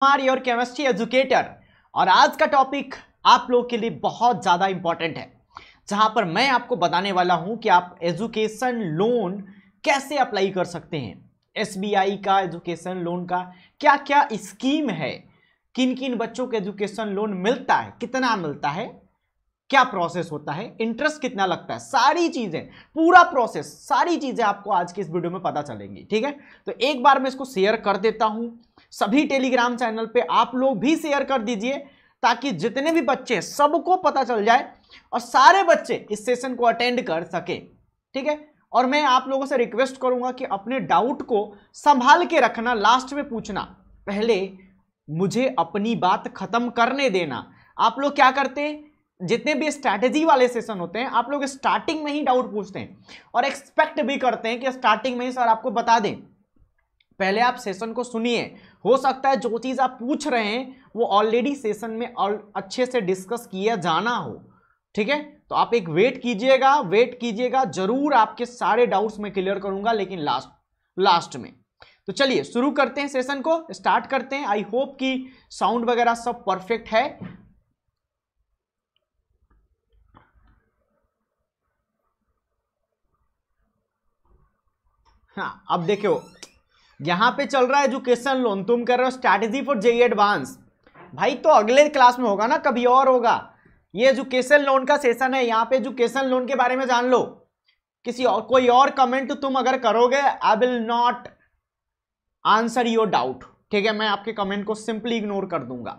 Kumar your chemistry educator. और आज का टॉपिक आप लोग के लिए बहुत ज्यादा इंपॉर्टेंट है, जहां पर मैं आपको बताने वाला हूं कि आप एजुकेशन लोन कैसे अप्लाई कर सकते हैं। एसबीआई का एजुकेशन लोन का क्या क्या स्कीम है, किन किन बच्चों को एजुकेशन लोन मिलता है, कितना मिलता है, क्या प्रोसेस होता है, इंटरेस्ट कितना लगता है, सारी चीजें, पूरा प्रोसेस, सारी चीजें आपको आज की इस वीडियो में पता चलेंगी। ठीक है, तो एक बार मैं इसको शेयर कर देता हूं सभी टेलीग्राम चैनल पे, आप लोग भी शेयर कर दीजिए ताकि जितने भी बच्चे सबको पता चल जाए और सारे बच्चे इस सेशन को अटेंड कर सके। ठीक है, और मैं आप लोगों से रिक्वेस्ट करूंगा कि अपने डाउट को संभाल के रखना, लास्ट में पूछना, पहले मुझे अपनी बात खत्म करने देना। आप लोग क्या करते हैं, जितने भी स्ट्रैटेजी वाले सेशन होते हैं आप लोग स्टार्टिंग में ही डाउट पूछते हैं और एक्सपेक्ट भी करते हैं कि स्टार्टिंग में ही सर आपको बता दें। पहले आप सेशन को सुनिए, हो सकता है जो चीज आप पूछ रहे हैं वो ऑलरेडी सेशन में अच्छे से डिस्कस किया जाना हो। ठीक है, तो आप एक वेट कीजिएगा, जरूर आपके सारे डाउट्स मैं क्लियर करूंगा, लेकिन लास्ट में। तो चलिए शुरू करते हैं, सेशन को स्टार्ट करते हैं। आई होप कि साउंड वगैरह सब परफेक्ट है। हाँ, अब देखो यहां पे चल रहा है एजुकेशन लोन, तुम कर रहे हो स्ट्रैटेजी फॉर जेईई एडवांस। भाई तो अगले क्लास में होगा ना, कभी और होगा। ये एजुकेशन लोन का सेशन है, यहां पे एजुकेशन लोन के बारे में जान लो। किसी और कोई और कमेंट तुम अगर करोगे, I will not answer your doubt. ठीक है, मैं आपके कमेंट को सिंपली इग्नोर कर दूंगा।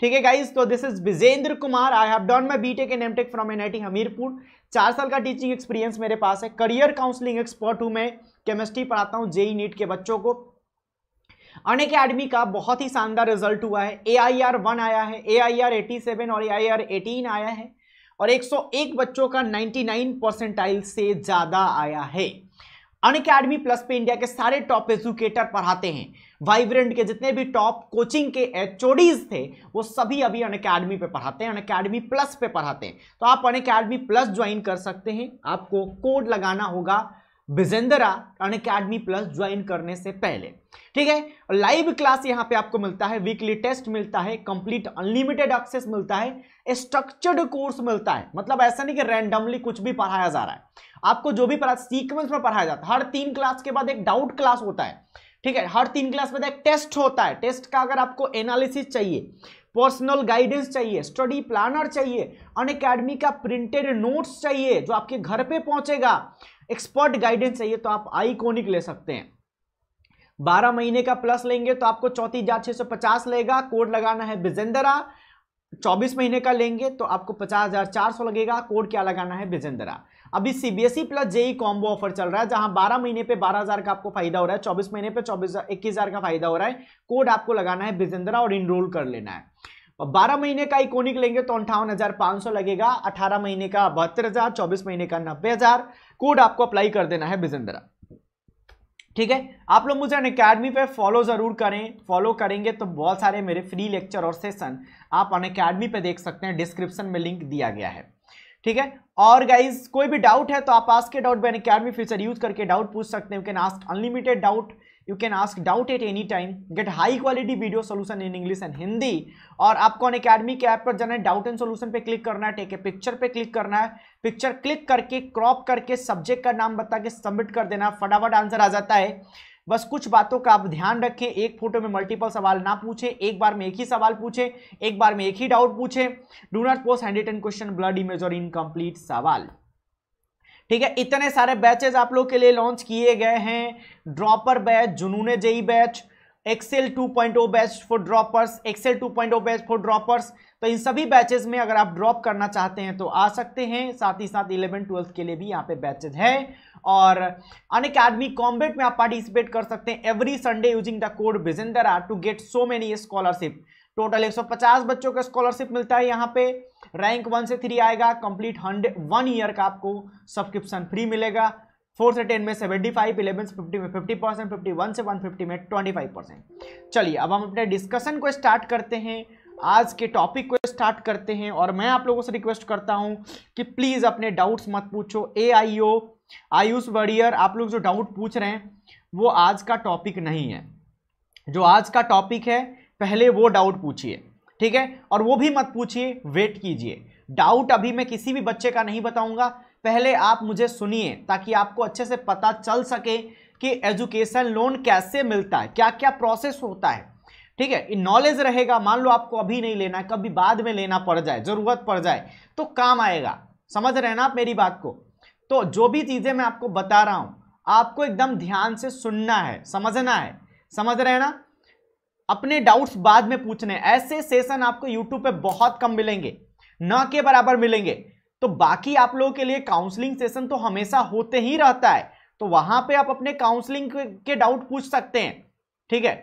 ठीक है गाइस, तो this is Vijendra Kumar. I have done my BTech in MTech from NIT Hamirpur. 4 साल का टीचिंग एक्सपीरियंस मेरे पास है। करियर काउंसलिंग एक्सपर्ट हूं मैं, केमिस्ट्री पढ़ाता हूं जेईई नीट के बच्चों को। अनअकैडमी का बहुत ही शानदार रिजल्ट हुआ है। AIR 1 आया है, AIR 87 और AIR 18 आया है, और 101 बच्चों का 99 परसेंटाइल से ज्यादा आया है। अनअकैडमी प्लस पे इंडिया के सारे टॉप एजुकेटर पढ़ाते हैं। वाइब्रेंट के जितने भी टॉप कोचिंग के एचओडीज थे वो सभी अभी अनअकैडमी पे पढ़ाते हैं, अनअकैडमी प्लस पे पढ़ाते हैं। तो आप अनअकैडमी प्लस ज्वाइन कर सकते हैं। आपको कोड लगाना होगा विजेंद्रा अनअकैडमी प्लस ज्वाइन करने से पहले। ठीक है, लाइव क्लास यहां पे आपको मिलता है, वीकली टेस्ट मिलता है, कंप्लीट अनलिमिटेड एक्सेस मिलता है, स्ट्रक्चर्ड कोर्स मिलता है। मतलब ऐसा नहीं कि रैंडमली कुछ भी पढ़ाया जा रहा है, आपको जो भी पढ़ा सीक्वेंस में पढ़ाया जाता है। हर 3 क्लास के बाद एक डाउट क्लास होता है। ठीक है, हर 3 क्लास में एक टेस्ट होता है। टेस्ट का अगर आपको एनालिसिस चाहिए, पर्सनल गाइडेंस चाहिए, स्टडी प्लानर चाहिए, अनअकैडमी का प्रिंटेड नोट्स चाहिए जो आपके घर पे पहुंचेगा, एक्सपर्ट गाइडेंस चाहिए, तो आप आईकॉनिक ले सकते हैं। 12 महीने का प्लस लेंगे तो आपको 34,650 लेगा, कोड लगाना है विजेंद्रा। 24 महीने का लेंगे तो आपको 50,400 लगेगा, कोड क्या लगाना है विजेंद्रा। अभी CBSE plus JEE combo offer चल रहा है, जहां 12 महीने पे 12,000 का आपको फायदा हो रहा है, 24 महीने पे 21,000 का फायदा हो रहा है। कोड आपको लगाना है विजेंद्रा और इनरोल कर लेना है। और 12 महीने का आइकॉनिक लेंगे तो 58,500 लगेगा, 18 महीने का 72,000, 24 महीने का 90,000। कोड आपको अप्लाई कर देना है विजेंद्रा। ठीक है, आप लोग मुझे अनअकैडमी पे फॉलो जरूर करें। फॉलो करेंगे तो बहुत सारे मेरे फ्री लेक्चर और सेशन आप अनअकैडमी पे देख सकते हैं, डिस्क्रिप्शन में लिंक दिया गया है। ठीक है, और गाइज कोई भी डाउट है तो आप आस्क के doubt bye Unacademy feature use करके डाउट पूछ सकते हैं। You can ask unlimited doubt, you can ask doubt at any time, get high quality video solution in English and Hindi. और आपको अनअकैडमी के ऐप पर जाना है, डाउट एंड सोल्यूशन पे क्लिक करना है, टेक ए पिक्चर पे क्लिक करना है, पिक्चर क्लिक करके क्रॉप करके सब्जेक्ट का नाम बता के सबमिट कर देना, फटाफट आंसर आ जाता है। बस कुछ बातों का आप ध्यान रखें, एक फोटो में मल्टीपल सवाल ना पूछें, एक बार में एक ही सवाल पूछें, एक बार में एक ही डाउट पूछें। Do not post handwritten question, blood image और इनकम्प्लीट सवाल। ठीक है, इतने सारे बैचेस आप लोग के लिए लॉन्च किए गए हैं। Dropper batch, Junoon JEE batch, excel 2.0 batch for droppers, excel 2.0 batch for droppers. तो इन सभी बैचेस में अगर आप ड्रॉप करना चाहते हैं तो आ सकते हैं। साथ ही साथ 11-12 के लिए भी यहाँ पे बैचेस है। और अनअकैडमी कॉम्बैट में आप पार्टिसिपेट कर सकते हैं every Sunday using the code Vijendra to get so many scholarship. Total 150 बच्चों का स्कॉलरशिप मिलता है यहाँ पे। रैंक 1 से 3 आएगा, कंप्लीट 1 ईयर का आपको सब्सक्रिप्शन फ्री मिलेगा। 4 से 10 में 75, 11 से 50 में 50%, 51 से 150 में 25%। चलिए अब हम अपने डिस्कशन को स्टार्ट करते हैं, आज के टॉपिक को स्टार्ट करते हैं। और मैं आप लोगों से रिक्वेस्ट करता हूं कि प्लीज अपने डाउट्स मत पूछो। AIO आयुष वॉरियर, आप लोग जो डाउट पूछ रहे हैं वो आज का टॉपिक नहीं है। जो आज का टॉपिक है पहले वो डाउट पूछिए, ठीक है। और वो भी मत पूछिए, वेट कीजिए। डाउट अभी मैं किसी भी बच्चे का नहीं बताऊंगा, पहले आप मुझे सुनिए ताकि आपको अच्छे से पता चल सके कि एजुकेशन लोन कैसे मिलता है, क्या क्या प्रोसेस होता है, ठीक है। नॉलेज रहेगा, मान लो आपको अभी नहीं लेना है, कभी बाद में लेना पड़ जाए, जरूरत पड़ जाए तो काम आएगा। समझ रहे हैं ना आप मेरी बात को? तो जो भी चीजें मैं आपको बता रहा हूं आपको एकदम ध्यान से सुनना है, समझना है, समझ रहे हैं ना। अपने डाउट्स बाद में पूछने। ऐसे सेशन आपको यूट्यूब पे बहुत कम मिलेंगे, न के बराबर मिलेंगे। तो बाकी आप लोगों के लिए काउंसलिंग सेशन तो हमेशा होते ही रहता है, तो वहां पे आप अपने काउंसलिंग के डाउट पूछ सकते हैं, ठीक है।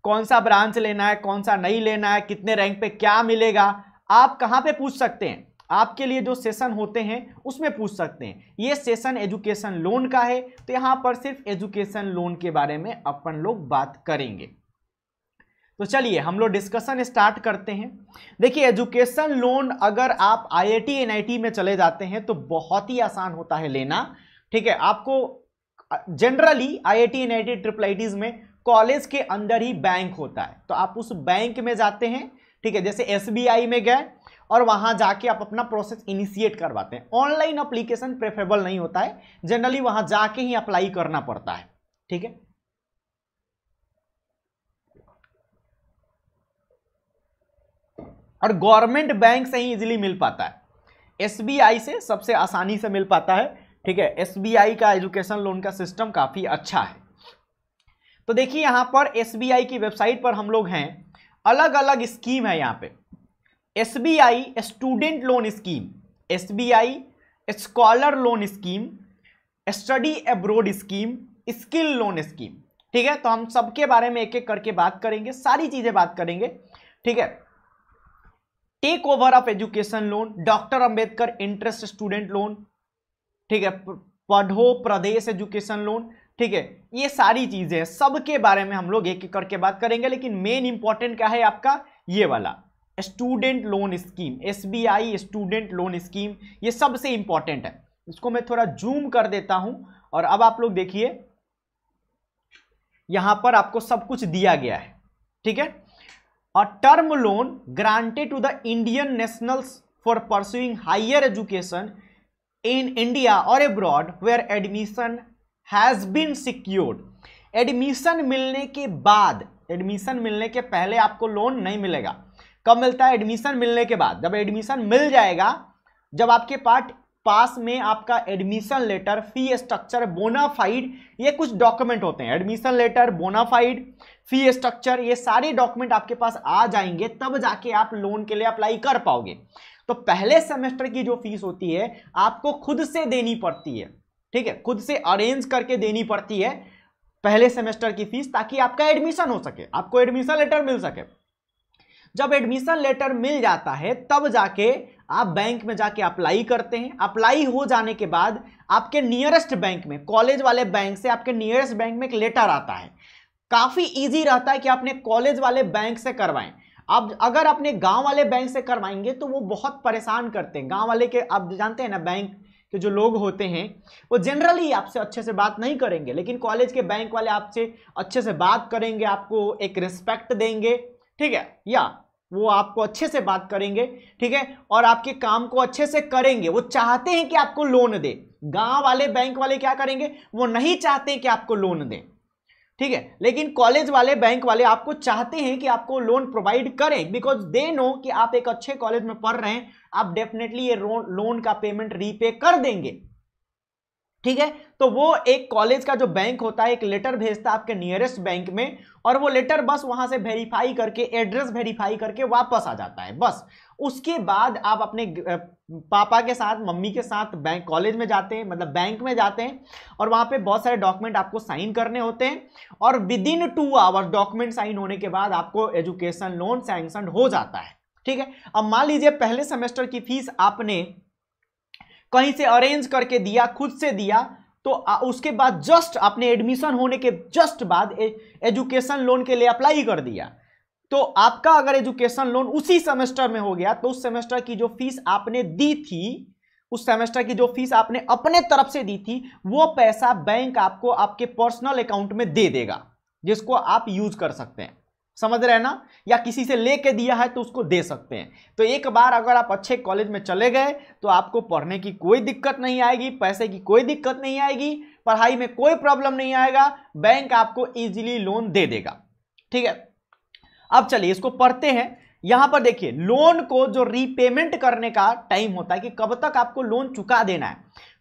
कौन सा ब्रांच लेना है, कौन सा नहीं लेना है, कितने रैंक पे क्या मिलेगा, आप कहां पे पूछ सकते हैं। आपके लिए जो सेशन होते हैं उसमें पूछ सकते हैं। ये सेशन एजुकेशन लोन का है, तो यहां पर सिर्फ एजुकेशन लोन के बारे में अपन लोग बात करेंगे। तो चलिए हम लोग डिस्कशन स्टार्ट करते हैं। देखिए, एजुकेशन लोन अगर आप आईआईटी एनआईटी में चले जाते हैं तो बहुत ही आसान होता है लेना, ठीक है। आपको generally IIT NIT triple ITs में कॉलेज के अंदर ही बैंक होता है, तो आप उस बैंक में जाते हैं, ठीक है। जैसे एसबीआई में गए और वहां जाके आप अपना प्रोसेस इनिशिएट करवाते हैं। ऑनलाइन एप्लीकेशन प्रेफरेबल नहीं होता है, जनरली वहां जाके ही अप्लाई करना पड़ता है, ठीक है। और गवर्नमेंट बैंक से ही इजीली मिल पाता है, एसबीआई से सबसे आसानी से मिल पाता है, ठीक है। एसबीआई का एजुकेशन लोन का सिस्टम काफी अच्छा है। तो देखिए यहां पर एसबीआई की वेबसाइट पर हम लोग हैं, अलग अलग स्कीम है यहां पे। SBI student loan scheme, SBI scholar loan scheme, study abroad scheme, skill loan scheme, ठीक है। तो हम सबके बारे में एक एक करके बात करेंगे, सारी चीजें बात करेंगे, ठीक है। Take over of education loan, doctor Ambedkar interest student loan, ठीक है। पढ़ो प्रदेश एजुकेशन लोन, ठीक है। ये सारी चीजें हैं, सबके बारे में हम लोग एक एक करके बात करेंगे, लेकिन मेन इंपॉर्टेंट क्या है आपका, ये वाला student loan scheme, SBI student loan scheme, ये सबसे इंपॉर्टेंट है। इसको मैं थोड़ा जूम कर देता हूं और अब आप लोग देखिए यहां पर आपको सब कुछ दिया गया है, ठीक है। A term loan granted to the Indian nationals for pursuing higher education in India or abroad where admission has been secured. Admission मिलने के बाद, एडमिशन मिलने के पहले आपको लोन नहीं मिलेगा। कब मिलता है? एडमिशन मिलने के बाद। जब एडमिशन मिल जाएगा, जब आपके पास में आपका admission letter, fee structure, bonafide, ये कुछ डॉक्यूमेंट होते हैं। Admission letter, bonafide, fee structure, ये सारे डॉक्यूमेंट आपके पास आ जाएंगे, तब जाके आप लोन के लिए अप्लाई कर पाओगे। तो पहले सेमेस्टर की जो फीस होती है आपको खुद से देनी पड़ती है, ठीक है। खुद से अरेंज करके देनी पड़ती है पहले सेमेस्टर की फीस, ताकि आपका एडमिशन हो सके, आपको एडमिशन लेटर मिल सके। जब एडमिशन लेटर मिल जाता है तब जाके आप बैंक में जाके अप्लाई करते हैं। अप्लाई हो जाने के बाद आपके नियरेस्ट बैंक में, कॉलेज वाले बैंक से आपके नियरेस्ट बैंक में एक लेटर आता है। काफी इजी रहता है कि आपने कॉलेज वाले बैंक से करवाएं। अब अगर अपने गांव वाले बैंक से करवाएंगे तो वो बहुत परेशान करते हैं। गांव वाले के, आप जानते हैं ना, बैंक के जो लोग होते हैं वो जनरली आपसे अच्छे से बात नहीं करेंगे, लेकिन कॉलेज के बैंक वाले आपसे अच्छे से बात करेंगे, आपको एक रिस्पेक्ट देंगे, ठीक है, या वो आपको अच्छे से बात करेंगे, ठीक है, और आपके काम को अच्छे से करेंगे। वो चाहते हैं कि आपको लोन दे। गांव वाले बैंक वाले क्या करेंगे, वो नहीं चाहते कि आपको लोन दें, ठीक है। लेकिन कॉलेज वाले बैंक वाले आपको चाहते हैं कि आपको लोन प्रोवाइड करें, बिकॉज दे नो कि आप एक अच्छे कॉलेज में पढ़ रहे हैं, आप डेफिनेटली ये लोन का पेमेंट रीपे कर देंगे, ठीक है। तो वो एक कॉलेज का जो बैंक होता है एक लेटर भेजता है आपके नियरेस्ट बैंक में, और वो लेटर बस वहां से वेरीफाई करके, एड्रेस वेरीफाई करके वापस आ जाता है बस। उसके बाद आप अपने पापा के साथ, मम्मी के साथ बैंक, कॉलेज में जाते हैं, मतलब बैंक में जाते हैं, और वहां पे बहुत सारे डॉक्यूमेंट आपको साइन करने होते हैं, और within 2 hours document sign होने के बाद आपको एजुकेशन लोन सैंक्शन हो जाता है, ठीक है। अब मान लीजिए पहले सेमेस्टर की फीस आपने कहीं से अरेंज करके दिया, खुद से दिया, तो उसके बाद जस्ट आपने एडमिशन होने के जस्ट बाद एजुकेशन लोन के लिए अप्लाई कर दिया, तो आपका अगर एजुकेशन लोन उसी सेमेस्टर में हो गया तो उस सेमेस्टर की जो फीस आपने दी थी, उस सेमेस्टर की जो फीस आपने अपने तरफ से दी थी, वो पैसा बैंक आपको आपके पर्सनल अकाउंट में दे देगा, जिसको आप यूज कर सकते हैं, समझ रहे हैं ना, या किसी से लेके दिया है तो उसको दे सकते हैं। तो एक बार अगर आप अच्छे कॉलेज में चले गए तो आपको पढ़ने की कोई दिक्कत नहीं आएगी, पैसे की कोई दिक्कत नहीं आएगी, पढ़ाई में कोई प्रॉब्लम नहीं आएगा, बैंक आपको इजीली लोन दे देगा। ठीक है, अब चलिए इसको पढ़ते हैं। यहां पर देखिए लोन को जो रीपेमेंट करने का टाइम होता है कि कब तक आपको लोन चुका देना है,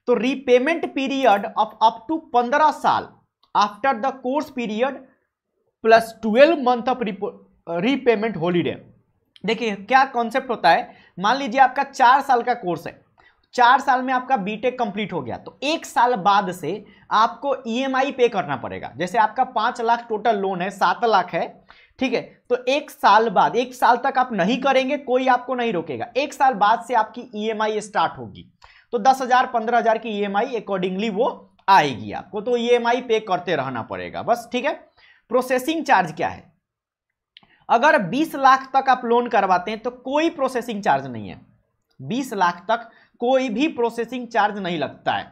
तो repayment period of up to 15 साल after the course period plus 12 month of repayment holiday. देखिए क्या कॉन्सेप्ट होता है, मान लीजिए आपका 4 साल का कोर्स है, 4 साल में आपका बीटेक कंप्लीट हो गया, तो 1 साल बाद से आपको ईएमआई पे करना पड़ेगा। जैसे आपका 5 लाख टोटल लोन है, 7 लाख है, ठीक है, तो 1 साल बाद, 1 साल तक आप नहीं करेंगे, कोई आपको नहीं रोकेगा, 1 साल बाद से आपकी ईएमआई स्टार्ट होगी, तो 10,000 15,000 की ईएमआई अकॉर्डिंगली वो आएगी आपको, तो ईएमआई पे करते रहना पड़ेगा बस। ठीक है, प्रोसेसिंग चार्ज क्या है, अगर 20 लाख तक आप लोन करवाते हैं तो कोई प्रोसेसिंग चार्ज नहीं है, 20 लाख तक कोई भी प्रोसेसिंग चार्ज नहीं लगता है।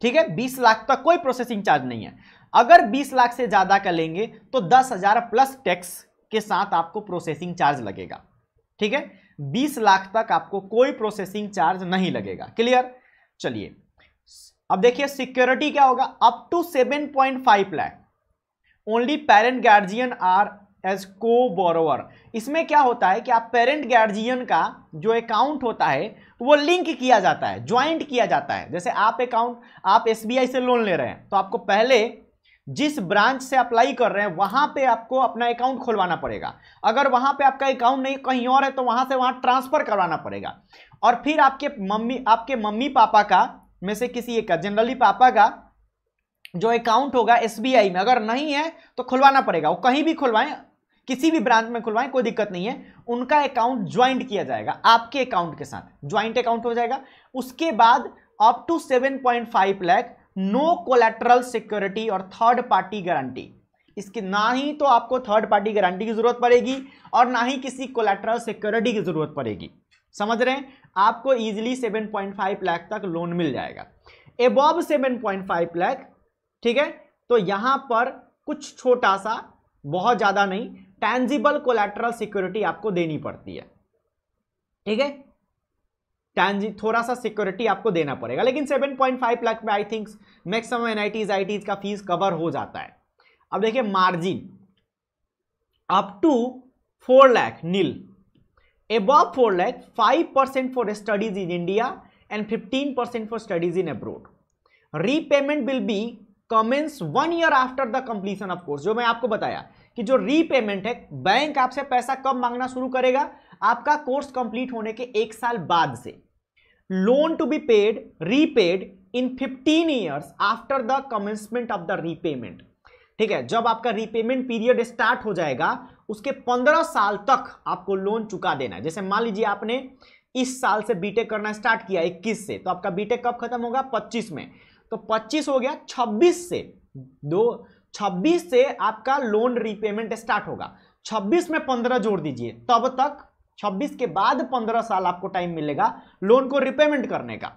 ठीक है, 20 लाख तक कोई प्रोसेसिंग चार्ज नहीं है। अगर 20 लाख से ज्यादा का लेंगे तो 10,000 प्लस टैक्स के साथ आपको प्रोसेसिंग चार्ज लगेगा। ठीक है, 20 लाख तक आपको कोई प्रोसेसिंग चार्ज नहीं लगेगा। क्लियर, चलिए अब देखिए सिक्योरिटी क्या होगा, up to 7.5 lakh only parent guardian are as co borrower. इसमें क्या होता है कि आप पेरेंट गार्जियन का जो अकाउंट होता है वो लिंक किया जाता है, ज्वाइंट किया जाता है। जैसे आप एसबीआई से लोन ले रहे हैं तो आपको पहले जिस ब्रांच से अप्लाई कर रहे हैं वहां पे आपको अपना अकाउंट खुलवाना पड़ेगा, अगर वहां पे आपका अकाउंट नहीं कहीं और है तो वहां से वहां ट्रांसफर करवाना पड़ेगा, और फिर आपके मम्मी पापा का में से किसी एक का, जनरली पापा का जो अकाउंट होगा एसबीआई में अगर नहीं है तो खुलवाना पड़ेगा, वो कहीं भी खुलवाएं, किसी भी ब्रांच में खुलवाएं, कोई दिक्कत नहीं है, उनका अकाउंट ज्वाइंट किया जाएगा आपके अकाउंट के साथ, ज्वाइंट अकाउंट हो जाएगा। उसके बाद up to 7.5 lakh no collateral security और थर्ड पार्टी गारंटी, इसकी ना ही तो आपको थर्ड पार्टी गारंटी की जरूरत पड़ेगी और ना ही किसी कोलैटरल सिक्योरिटी की जरूरत पड़ेगी। समझ रहे हैं, आपको इजीली 7.5 लाख तक लोन मिल जाएगा। एबव 7.5 लाख, ठीक है, तो यहां पर कुछ छोटा सा, बहुत ज्यादा नहीं, टैंजिबल कोलैटरल सिक्योरिटी आपको देनी पड़ती है। ठीक है, थोड़ा सा सिक्योरिटी आपको देना पड़ेगा, लेकिन 7.5 लाख में I think maximum NITs ITs का फीस कवर हो जाता है। अब देखिए margin up to 4 lakh nil, above 4 lakh 5% for studies in India and 15% for studies in abroad. Repayment will be commence 1 year after the completion of course। जो मैं आपको बताया कि जो रीपेमेंट है, बैंक आपसे पैसा कब मांगना शुरू करेगा, आपका कोर्स कंप्लीट होने के 1 साल बाद से। Loan to be paid repaid in 15 years after the commencement of the repayment. ठीक है, जब आपका रीपेमेंट पीरियड स्टार्ट हो जाएगा उसके 15 साल तक आपको लोन चुका देना है। जैसे मान लीजिए आपने इस साल से बीटेक करना स्टार्ट किया 21 से, तो आपका बीटेक कब खत्म होगा, 25 में, तो 25 हो गया, 26 से आपका लोन रीपेमेंट स्टार्ट होगा, 26 में 15 जोड़ दीजिए, तब तक 26 के बाद 15 साल आपको टाइम मिलेगा लोन को रिपेमेंट करने का।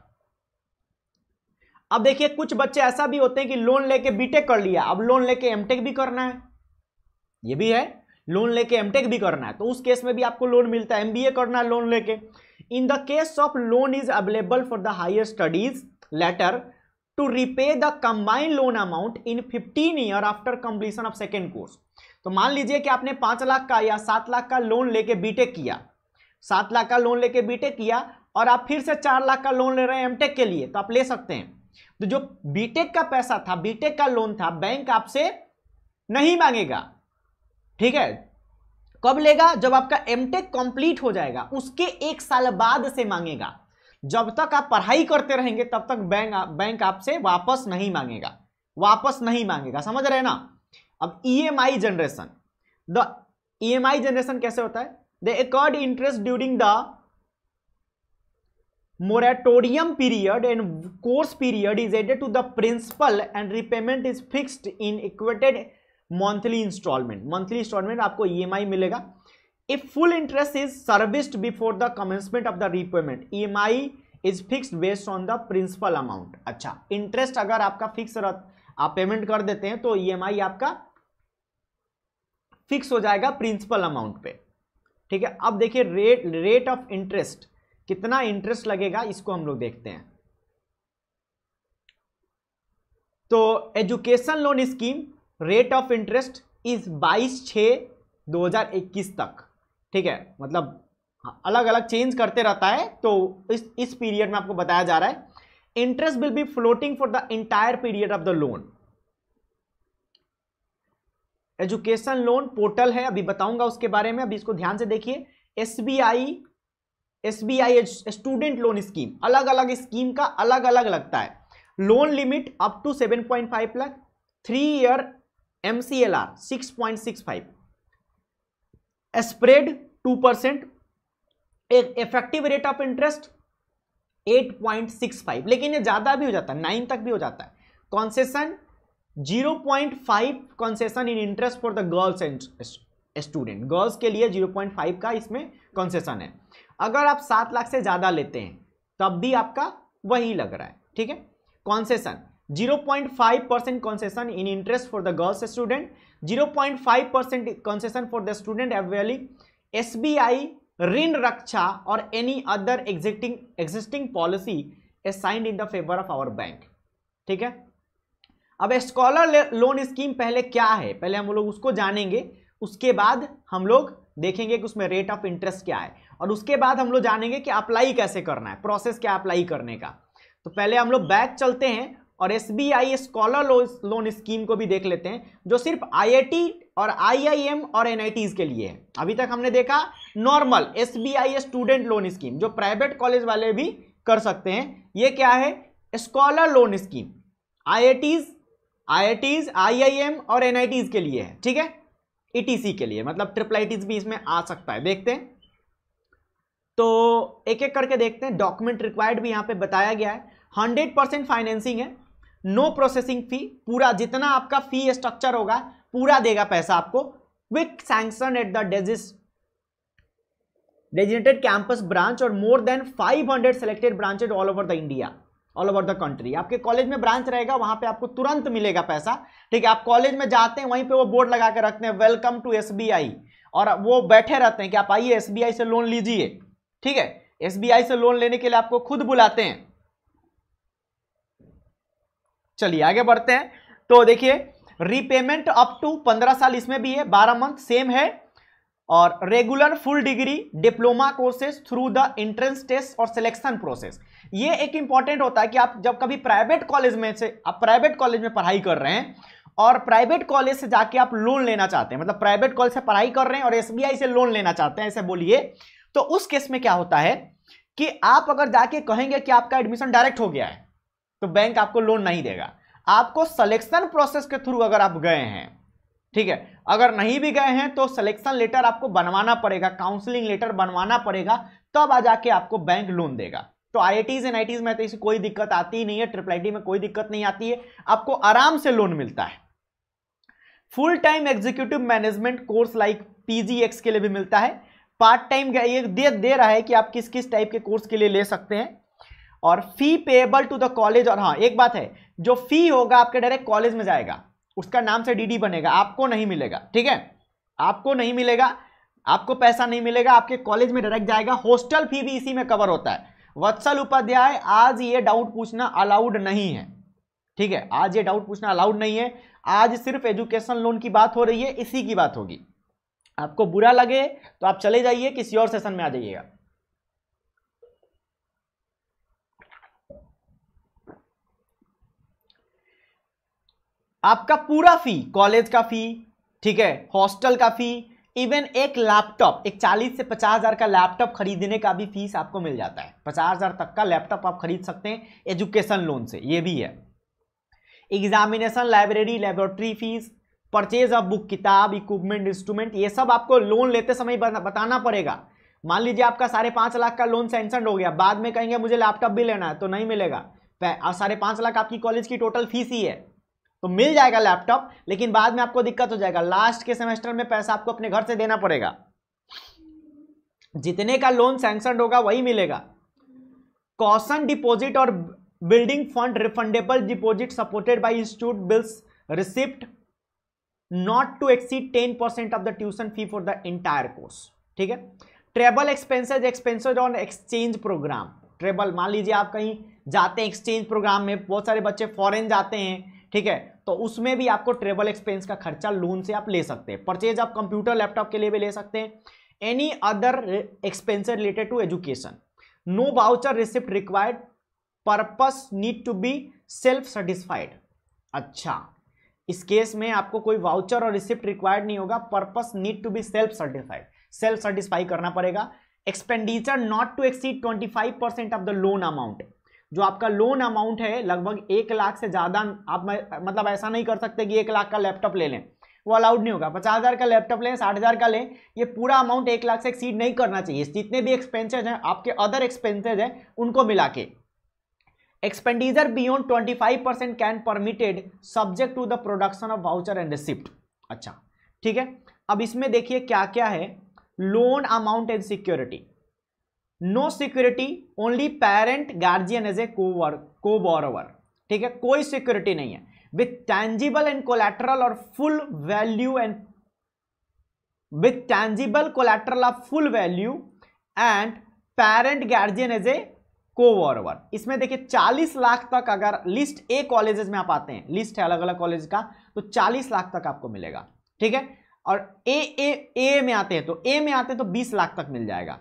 अब देखिए कुछ बच्चे ऐसा भी होते हैं कि लोन लेके बीटेक कर लिया, अब लोन लेके एमटेक भी करना है, ये भी है, लोन लेके एमटेक भी करना है, तो उस केस में भी आपको लोन मिलता है, एमबीए करना है लोन लेके। In the case of loan is available for the higher studies later to repay the combined loan amount in 15 year after completion of second course. तो मान लीजिए कि आपने 5 लाख का या 7 लाख का लोन लेके बीटेक किया, 7 लाख का लोन लेके बीटेक किया और आप फिर से 4 लाख का लोन ले रहे हैं एमटेक के लिए, तो आप ले सकते हैं। तो जो बीटेक का पैसा था, बीटेक का लोन था, बैंक आपसे नहीं मांगेगा। ठीक है, कब लेगा, जब आपका एमटेक कंप्लीट हो जाएगा उसके 1 साल बाद से मांगेगा। जब तक आप पढ़ाई करते रहेंगे तब तक बैंक आपसे वापस नहीं मांगेगा, समझ रहे हैं ना। अब EMI generation, the EMI generation कैसे होता है, the accord interest during the moratorium period and course period is added to the principal and repayment is fixed in equated monthly installment। monthly installment आपको EMI मिलेगा। if full interest is serviced before the commencement of the repayment, EMI is fixed based on the principal amount। अच्छा, interest अगर आपका fix आप payment कर देते हैं तो EMI आपका फिक्स हो जाएगा प्रिंसिपल अमाउंट पे। ठीक है, अब देखिए रेट ऑफ इंटरेस्ट, कितना इंटरेस्ट लगेगा इसको हम लोग देखते हैं। तो education loan scheme rate of interest इस 22/6/2021 तक। ठीक है, मतलब अलग अलग चेंज करते रहता है, तो इस पीरियड में आपको बताया जा रहा है interest will be floating for the entire period of the loan. Education loan portal है, अभी बताऊंगा उसके बारे में, अभी इसको ध्यान से देखिए। एसबीआई स्टूडेंट लोन स्कीम, अलग अलग स्कीम का अलग अलग लगता है। Loan limit up to 7.5 lakh, 3 year MCLR 6.65, spread 2%, effective rate of interest 8.65, लेकिन ये ज्यादा भी हो जाता है, 9 तक भी हो जाता है। Concession 0.5 concession in interest for the girls and student, girls के लिए 0.5 का इसमें कॉन्सेशन है। अगर आप 7 लाख से ज्यादा लेते हैं तब भी आपका वही लग रहा है। ठीक है, concession 0.5% concession in interest for the girls student, 0.5% concession for the student availing SBI Rin Raksha और any other existing policy assigned in the favour of our bank. ठीक है, अब स्कॉलर लोन स्कीम पहले क्या है, पहले हम लोग उसको जानेंगे, उसके बाद हम लोग देखेंगे कि उसमें रेट ऑफ इंटरेस्ट क्या है, और उसके बाद हम लोग जानेंगे कि अप्लाई कैसे करना है, प्रोसेस क्या अप्लाई करने का। तो पहले हम लोग बैक चलते हैं और SBI स्कॉलर लोन स्कीम को भी देख लेते हैं, जो सिर्फ IIT और IIM और NITs के लिए है। अभी तक हमने देखा normal SBI student loan scheme, जो प्राइवेट कॉलेज वाले भी कर सकते हैं। ये क्या है, scholar loan scheme, IITs, IIM और NITs के लिए है। ठीक है, ETC के लिए, मतलब IIITs भी इसमें आ सकता है। देखते हैं, तो एक एक करके देखते हैं। डॉक्यूमेंट रिक्वायर्ड भी यहां पे बताया गया है। 100% फाइनेंसिंग है, नो प्रोसेसिंग फी, पूरा जितना आपका फी स्ट्रक्चर होगा पूरा देगा पैसा आपको। Quick sanction at the designated campus branch और more than 500 selected branches all over the India, all over the country. आपके कॉलेज में ब्रांच रहेगा, वहां पे आपको तुरंत मिलेगा पैसा। ठीक है, आप कॉलेज में जाते हैं, वहीं पे वो बोर्ड लगा के रखते हैं वेलकम टू SBI, और वो बैठे रहते हैं कि आप आइए SBI से लोन लीजिए। ठीक है, SBI से लोन लेने के लिए आपको खुद बुलाते हैं। चलिए आगे बढ़ते हैं। तो देखिए, रीपेमेंट अप टू 15 साल इसमें भी है, 12 मंथ सेम है, और regular full degree diploma courses through the entrance test और सिलेक्शन प्रोसेस। ये एक इंपॉर्टेंट होता है कि आप जब कभी प्राइवेट कॉलेज में पढ़ाई कर रहे हैं और प्राइवेट कॉलेज से जाके आप लोन लेना चाहते हैं, मतलब प्राइवेट कॉलेज से पढ़ाई कर रहे हैं और SBI से लोन लेना चाहते हैं, ऐसे बोलिए, तो उस केस में क्या होता है कि आप अगर जाके कहेंगे कि आपका एडमिशन डायरेक्ट हो गया है, तो बैंक आपको लोन नहीं देगा। आपको सिलेक्शन प्रोसेस के थ्रू अगर आप गए हैं, ठीक है, अगर नहीं भी गए हैं तो सिलेक्शन लेटर आपको बनवाना पड़ेगा, काउंसलिंग लेटर बनवाना पड़ेगा, तब आ जाके आपको बैंक लोन देगा। तो IITs NITs में तो इसे कोई दिक्कत आती ही नहीं है, IIIT में कोई दिक्कत नहीं आती है, आपको आराम से लोन मिलता है। Full time executive management course like PGX के लिए भी मिलता है। पार्ट टाइम ये दे रहा है कि आप किस किस टाइप के कोर्स के लिए ले सकते हैं। और फी पेएबल टू द कॉलेज, और हाँ एक बात है, जो फी होगा आपके डायरेक्ट कॉलेज में जाएगा, उसका नाम से DD बनेगा, आपको नहीं मिलेगा। ठीक है, आपको नहीं मिलेगा, आपको पैसा नहीं मिलेगा, आपके कॉलेज में डायरेक्ट जाएगा। हॉस्टल फी भी इसी में कवर होता है। वत्सल उपाध्याय, आज ये डाउट पूछना अलाउड नहीं है। ठीक है, आज ये डाउट पूछना अलाउड नहीं है, आज सिर्फ एजुकेशन लोन की बात हो रही है, इसी की बात होगी। आपको बुरा लगे तो आप चले जाइए, किसी और सेशन में आ जाइएगा। आपका पूरा फी, कॉलेज का फी, ठीक है, हॉस्टल का फी, इवन एक लैपटॉप, एक 40 से 50 हजार का लैपटॉप खरीदने का भी फीस आपको मिल जाता है। 50 हजार तक का लैपटॉप आप खरीद सकते हैं एजुकेशन लोन से, ये भी है। Examination, library, laboratory fees, purchase of book, किताब, इक्विपमेंट, इंस्ट्रूमेंट, ये सब आपको लोन लेते समय बताना पड़ेगा। मान लीजिए आपका 5.5 लाख का लोन सैंक्शन हो गया, बाद में कहेंगे मुझे लैपटॉप भी लेना है, तो नहीं मिलेगा। 5.5 लाख आपकी कॉलेज की टोटल फीस ही है, तो मिल जाएगा लैपटॉप, लेकिन बाद में आपको दिक्कत हो जाएगा, लास्ट के सेमेस्टर में पैसा आपको अपने घर से देना पड़ेगा। जितने का लोन सैंक्शन होगा वही मिलेगा। कॉशन डिपॉजिट और building fund refundable deposit supported by institute bills receipt not to exceed 10% of the tuition fee for the entire course. ठीक है। Travel expenses, expenses on exchange programme. Travel, मान लीजिए आप कहीं जाते हैं एक्सचेंज प्रोग्राम में, बहुत सारे बच्चे फॉरेन जाते हैं, ठीक है, तो उसमें भी आपको ट्रेवल एक्सपेंस का खर्चा लोन से आप ले सकते हैं। परचेज आप कंप्यूटर लैपटॉप के लिए भी ले सकते हैं। Any other expenses related to education, no voucher receipt required, purpose need to be self satisfied. अच्छा, इस केस में आपको कोई वाउचर और रिसिप्ट रिक्वायर्ड नहीं होगा, purpose need to be self certified, self certify करना पड़ेगा। Expenditure not to exceed 25% of the loan amount, जो आपका लोन अमाउंट है लगभग 1 लाख से ज्यादा, आप मतलब ऐसा नहीं कर सकते कि 1 लाख का लैपटॉप ले लें, वो अलाउड नहीं होगा। 50,000 का लैपटॉप लें, 60,000 का लें, ये पूरा अमाउंट 1 लाख से एक्सीड नहीं करना चाहिए। जितने भी एक्सपेंसेज हैं आपके, अदर एक्सपेंसेज हैं, उनको मिला के। Expenditure beyond 25% can permitted subject to the production of voucher and receipt. अच्छा, ठीक है। अब इसमें देखिए क्या क्या है। Loan amount and security, no security, only parent guardian as a co borrower. ठीक है, कोई सिक्योरिटी नहीं है। विथ टैंजिबल एंड कोलैटरल और full value and with tangible collateral of full value and parent guardian as a co borrower. इसमें देखिए 40 लाख तक, अगर लिस्ट ए कॉलेजेस में आप आते हैं, लिस्ट है अलग अलग कॉलेज का, तो 40 लाख तक आपको मिलेगा। ठीक है, और ए में आते हैं, तो ए में आते हैं तो 20 लाख तक मिल जाएगा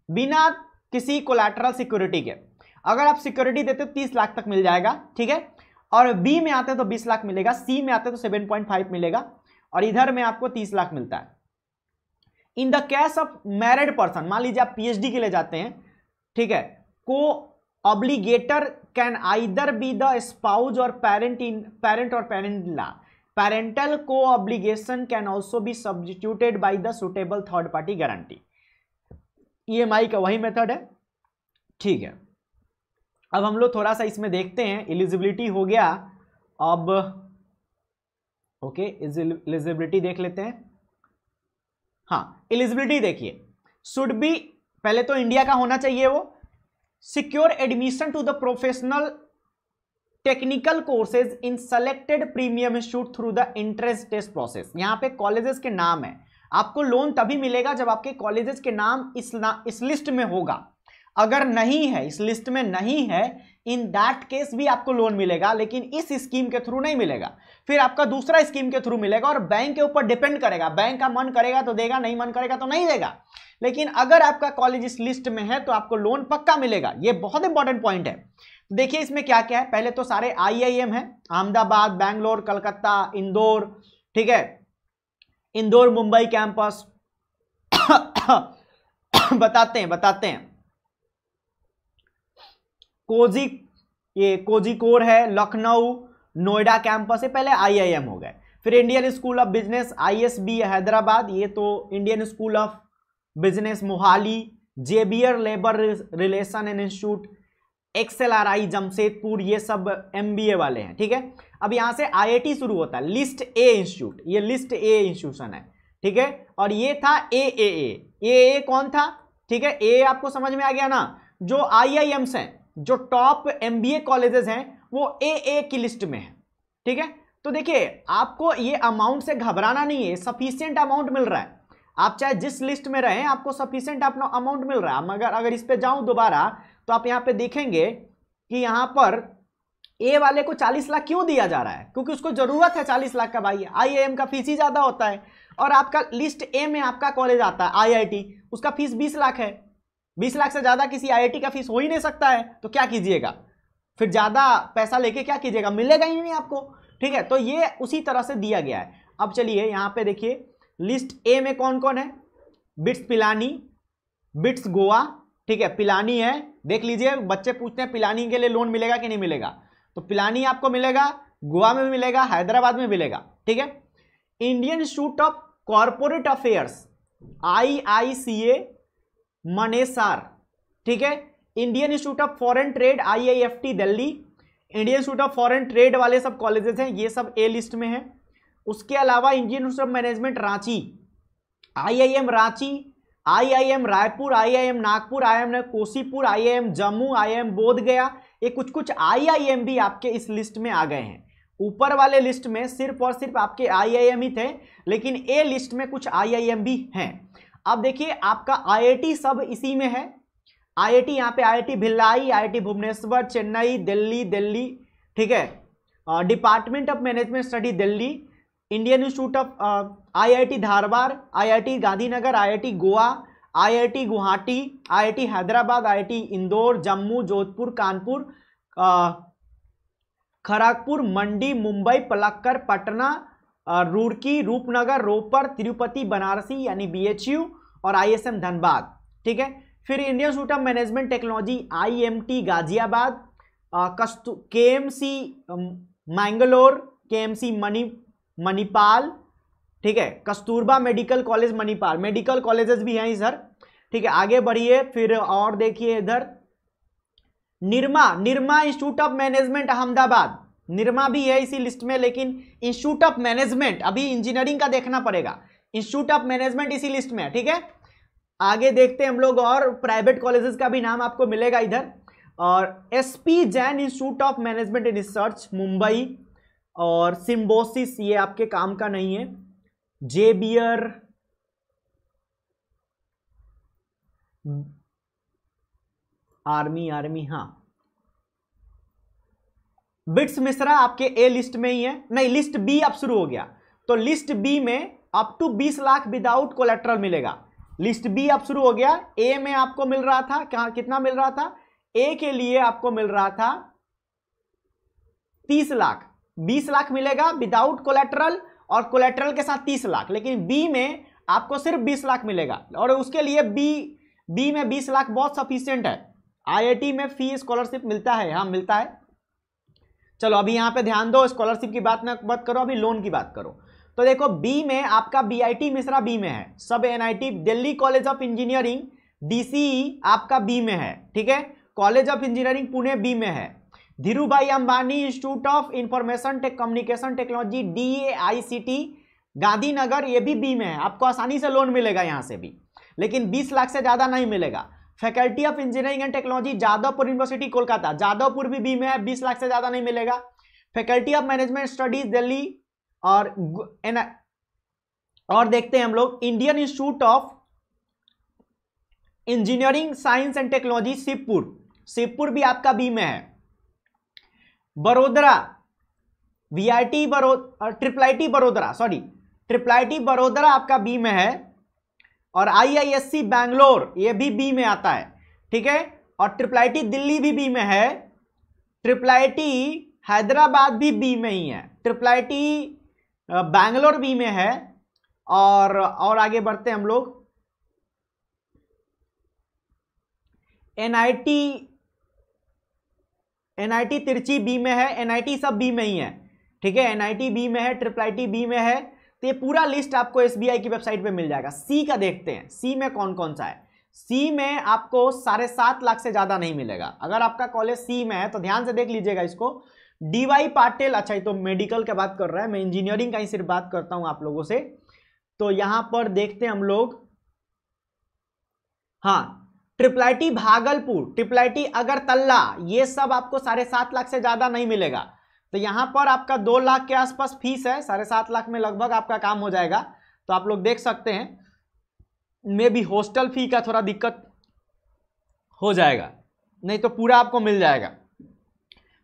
बिना किसी कोलैटरल सिक्योरिटी के। अगर आप सिक्योरिटी देते हो 30 लाख तक मिल जाएगा। ठीक है, और बी में आते हैं तो 20 लाख मिलेगा, सी में आते हैं तो 7.5 मिलेगा, और इधर में आपको 30 लाख मिलता है। इन the case of married person, मान लीजिए आप पीएचडी के लिए जाते हैं, ठीक है, co obligator can either be the spouse or parent or parent in law. Parental co obligation can also be substituted by the suitable third party guarantee. EMI का वही मेथड है। ठीक है, अब हम लोग थोड़ा सा इसमें देखते हैं। एलिजिबिलिटी हो गया, अब ओके, एलिजिबिलिटी देख लेते हैं। हाँ, एलिजिबिलिटी देखिए, शुड बी, पहले तो इंडिया का होना चाहिए वो। Secure admission to the professional technical courses in selected premium institute through the entrance test process. यहां पे कॉलेजेस के नाम है, आपको लोन तभी मिलेगा जब आपके कॉलेजेस के नाम इस लिस्ट में होगा। अगर नहीं है, इस लिस्ट में नहीं है, इन दैट केस भी आपको लोन मिलेगा, लेकिन इस स्कीम के थ्रू नहीं मिलेगा। फिर आपका दूसरा स्कीम के थ्रू मिलेगा, और बैंक के ऊपर डिपेंड करेगा। बैंक का मन करेगा तो देगा, नहीं मन करेगा तो नहीं देगा। लेकिन अगर आपका कॉलेज इस लिस्ट में है तो आपको लोन पक्का मिलेगा। ये बहुत इंपॉर्टेंट पॉइंट है। देखिए इसमें क्या क्या है। पहले तो सारे आईआईएम है, अहमदाबाद, बैंगलोर, कलकत्ता, इंदौर। ठीक है, इंदौर मुंबई कैंपस बताते हैं कोझिकोड है, लखनऊ, नोएडा कैंपस है। पहले आईआईएम हो गए। फिर Indian school of business ISB Hyderabad, ये तो Indian school of business Mohali, जेबियर labour relation and institute, XLRI Jamshedpur, ये सब एमबीए वाले हैं। ठीक है, अब यहां से आईआईटी शुरू होता है, लिस्ट ए इंस्टीट्यूट, ये लिस्ट ए इंस्टीट्यूशन है। ठीक है, और ये था ए कौन था? ठीक है, ए आपको समझ में आ गया ना। जो आईआईएम्स हैं, जो टॉप एमबीए कॉलेजेस हैं, वो ए की लिस्ट में है। ठीक है, तो देखिए आपको ये अमाउंट से घबराना नहीं है, सफिशिएंट अमाउंट मिल रहा है। आप चाहे जिस लिस्ट में रहें, आपको सफिशिएंट अपना अमाउंट मिल रहा है। मगर अगर इस पे जाऊं दोबारा, तो आप यहां पे देखेंगे कि यहां पर ए वाले को 40 लाख क्यों दिया जा रहा है? क्योंकि उसको जरूरत है 40 लाख का। भाई आईआईएम का फीस ही ज्यादा होता है, और आपका लिस्ट ए में आपका कॉलेज आता है आईआईटी, उसका फीस 20 लाख है। 20 लाख से ज्यादा किसी आईआईटी का फीस हो ही नहीं सकता है। तो क्या कीजिएगा फिर? ज्यादा पैसा लेके क्या कीजिएगा? मिलेगा ही नहीं आपको। ठीक है, तो ये उसी तरह से दिया गया है। अब चलिए यहां पे देखिए, लिस्ट ए में कौन कौन है? Bits Pilani, bits Goa. ठीक है, पिलानी है, देख लीजिए। बच्चे पूछते हैं पिलानी के लिए लोन मिलेगा कि नहीं मिलेगा, तो पिलानी आपको मिलेगा, गोवा में भी मिलेगा, हैदराबाद में मिलेगा। ठीक है, Indian institute of corporate affairs IICA Manesar. ठीक है, Indian institute of foreign trade IIFT Delhi, Indian institute of foreign trade वाले सब कॉलेजेस हैं, ये सब ए लिस्ट में है। उसके अलावा Indian institute of Management Ranchi, IIM Ranchi, IIM Raipur, IIM Nagpur, IIM Kosipur, IIM Jammu, IIM Bodhgaya, ये कुछ IIM भी आपके इस लिस्ट में आ गए हैं। ऊपर वाले लिस्ट में सिर्फ और सिर्फ आपके आईआईएम ही थे, लेकिन ए लिस्ट में कुछ आईआईएम भी हैं। अब देखिए आपका आईआईटी सब इसी में है। आईआईटी यहाँ पे आईआईटी भिलाई, आईआईटी भुवनेश्वर, चेन्नई, दिल्ली, ठीक है, department of management study Delhi, Indian institute of IIT Dharwad, IIT Gandhinagar, IIT Goa, IIT Guwahati, IIT Hyderabad, IIT Indore, Jammu, Jodhpur, Kanpur, Kharagpur, Mandi, Mumbai, Palakkad, Patna, Roorkee, Rupnagar, Ropar, Tirupati, Banarasi यानी बीएचयू और आईएसएम धनबाद, ठीक है। फिर Indian institute of management technology IMT Ghaziabad, KMC Mangalore, KMC Manipal, ठीक है, Kasturba medical college Manipal, medical colleges भी हैं इधर, ठीक है। आगे बढ़िए, फिर और देखिए इधर Nirma institute of management Ahmedabad, Nirma भी है इसी लिस्ट में, लेकिन इंस्टीट्यूट ऑफ मैनेजमेंट अभी इंजीनियरिंग का देखना पड़ेगा, इंस्टीट्यूट ऑफ मैनेजमेंट इसी लिस्ट में है, ठीक है। आगे देखते हैं हम लोग, और प्राइवेट कॉलेजेस का भी नाम आपको मिलेगा इधर, और SP Jain institute of management and research Mumbai, और सिम्बोसिस ये आपके काम का नहीं है, जेबियर, आर्मी, हाँ, बिट्स मिश्रा आपके ए लिस्ट में ही है, नहीं लिस्ट बी अब शुरू हो गया, तो लिस्ट बी में up to 20 lakh without collateral मिलेगा। लिस्ट बी अब शुरू हो गया। ए में आपको मिल रहा था कितना मिल रहा था, ए के लिए आपको मिल रहा था 30 लाख, 20 लाख मिलेगा विदाउट कोलेट्रल और कोलेट्रल के साथ 30 लाख, लेकिन बी में आपको सिर्फ 20 लाख मिलेगा, और उसके लिए बी में 20 लाख बहुत सफिशिएंट है। आईआईटी में फी स्कॉलरशिप मिलता है, हाँ मिलता है। चलो अभी यहां पे ध्यान दो, स्कॉलरशिप की बात ना मत करो, अभी लोन की बात करो। तो देखो बी में आपका बीआईटी मिश्रा बी में है, सब NIT, Delhi College of Engineering DCE आपका बी में है, ठीक है। College of Engineering Pune B में है। Dhirubhai Ambani Institute of Information Communication Technology DAICT Gandhinagar ये भी बी में है, आपको आसानी से लोन मिलेगा यहां से भी, लेकिन 20 लाख से ज्यादा नहीं मिलेगा। Faculty of engineering and technology Jadavpur university Kolkata, Jadavpur भी बी में है, 20 लाख से ज्यादा नहीं मिलेगा। Faculty of management studies Delhi, और देखते हैं हम लोग Indian institute of engineering science and technology Shivpur भी आपका बी में है। Vadodara VIT triple IT Vadodara आपका बी में है, और IISc बैंगलोर ये भी बी में आता है, ठीक है। और ट्रिपल आईटी दिल्ली भी बी में है, ट्रिपल आईटी हैदराबाद भी बी में ही है, ट्रिपल आईटी बैंगलोर बी में है, और आगे बढ़ते हैं हम लोग। एनआईटी तिरची बी में है, एनआईटी सब बी में ही है, ठीक है। एनआईटी बी में है, ट्रिपल आईटी बी में है। तो ये पूरा लिस्ट आपको एसबीआई की वेबसाइट पे मिल जाएगा। सी का देखते हैं, सी में कौन कौन सा है। सी में आपको 7.5 लाख से ज्यादा नहीं मिलेगा। अगर आपका कॉलेज सी में है तो ध्यान से देख लीजिएगा इसको। डीवाई पाटिल, अच्छा ये तो मेडिकल का बात कर रहा है, मैं इंजीनियरिंग का ही सिर्फ बात करता हूं आप लोगों से। तो यहां पर देखते हैं हम लोग, हाँ triple IT Bhagalpur, triple IT Agartala, ये सब आपको 7.5 लाख से ज्यादा नहीं मिलेगा। तो यहां पर आपका 2 लाख के आसपास फीस है, 7.5 लाख में लगभग आपका काम हो जाएगा। तो आप लोग देख सकते हैं, मे भी हॉस्टल फी का थोड़ा दिक्कत हो जाएगा, नहीं तो पूरा आपको मिल जाएगा।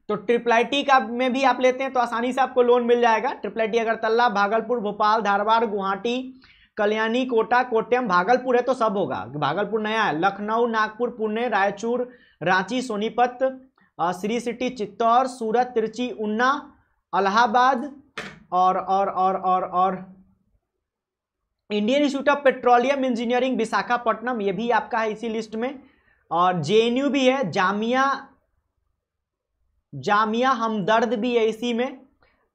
तो ट्रिपल आईटी का में भी आप लेते हैं तो आसानी से आपको लोन मिल जाएगा। ट्रिपल आईटी अगरतला, भागलपुर, भोपाल, धारवाड़, गुवाहाटी, कल्याणी, कोटा, कोट्यम, भागलपुर है तो सब होगा, भागलपुर नया है। लखनऊ, नागपुर, पुणे, रायचूर, रांची, सोनीपत, श्री सिटी, चित्तौड़, सूरत, तिरची, उन्ना, इलाहाबाद, और Indian institute of petroleum engineering Visakhapatnam, ये भी आपका है इसी लिस्ट में। और जेएनयू भी है, जामिया हमदर्द भी है इसी में।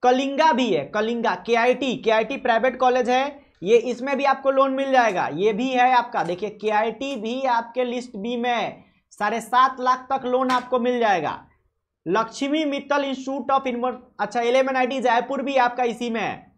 कलिंगा भी है, कलिंगा, केआईटी प्राइवेट कॉलेज है, ये इसमें भी आपको लोन मिल जाएगा, ये भी है आपका। देखिए केआईटी भी आपके लिस्ट बी में है, 7.5 लाख तक लोन आपको मिल जाएगा। लक्ष्मी मित्तल इंस्टीट्यूट ऑफ अच्छा एलएमएनआईटी जयपुर भी आपका इसी में है,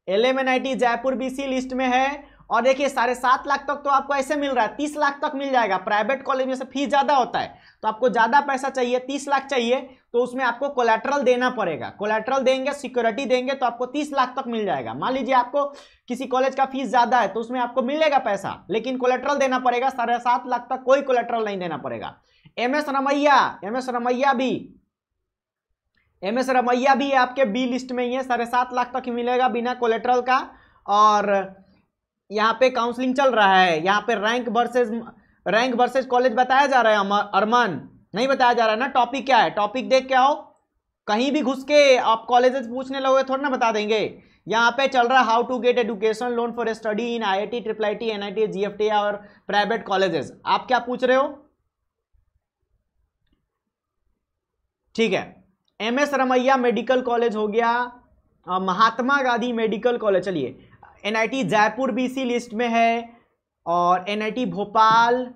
एलएमएनआईटी जयपुर भी इसी लिस्ट में है। और देखिए 7.5 लाख तक तो आपको ऐसे मिल रहा है, 30 लाख तक मिल जाएगा। प्राइवेट कॉलेज में से फीस ज्यादा होता है तो आपको ज्यादा पैसा चाहिए, 30 लाख चाहिए तो उसमें आपको कोलैटरल देना पड़ेगा। कोलैटरल देंगे, सिक्योरिटी देंगे तो आपको 30 लाख तक मिल जाएगा। मान लीजिए आपको किसी कॉलेज का फीस ज्यादा है तो उसमें आपको मिलेगा पैसा, लेकिन कोलैटरल देना पड़ेगा। 7.5 लाख तक कोई कोलैटरल नहीं देना पड़ेगा। एमएस रमैया भी आपके बी लिस्ट में ही है, 7.5 लाख तक ही मिलेगा बिना कोलेट्रल का। और यहाँ पे काउंसलिंग चल रहा है, यहाँ पे रैंक वर्सेस कॉलेज बताया जा रहा है। अरमान नहीं बताया जा रहा है ना, टॉपिक क्या है, टॉपिक देख के आओ। कहीं भी घुस के आप कॉलेजेस पूछने लगोगे थोड़ा ना बता देंगे। यहाँ पे चल रहा है how to get education loan for study in IIT, IIIT, NIT, GFT और प्राइवेट कॉलेजेस। आप क्या पूछ रहे हो? ठीक है, MS रमैया मेडिकल कॉलेज हो गया, महात्मा गांधी मेडिकल कॉलेज। चलिए, NIT जयपुर भी इसी लिस्ट में है, और NIT Bhopal,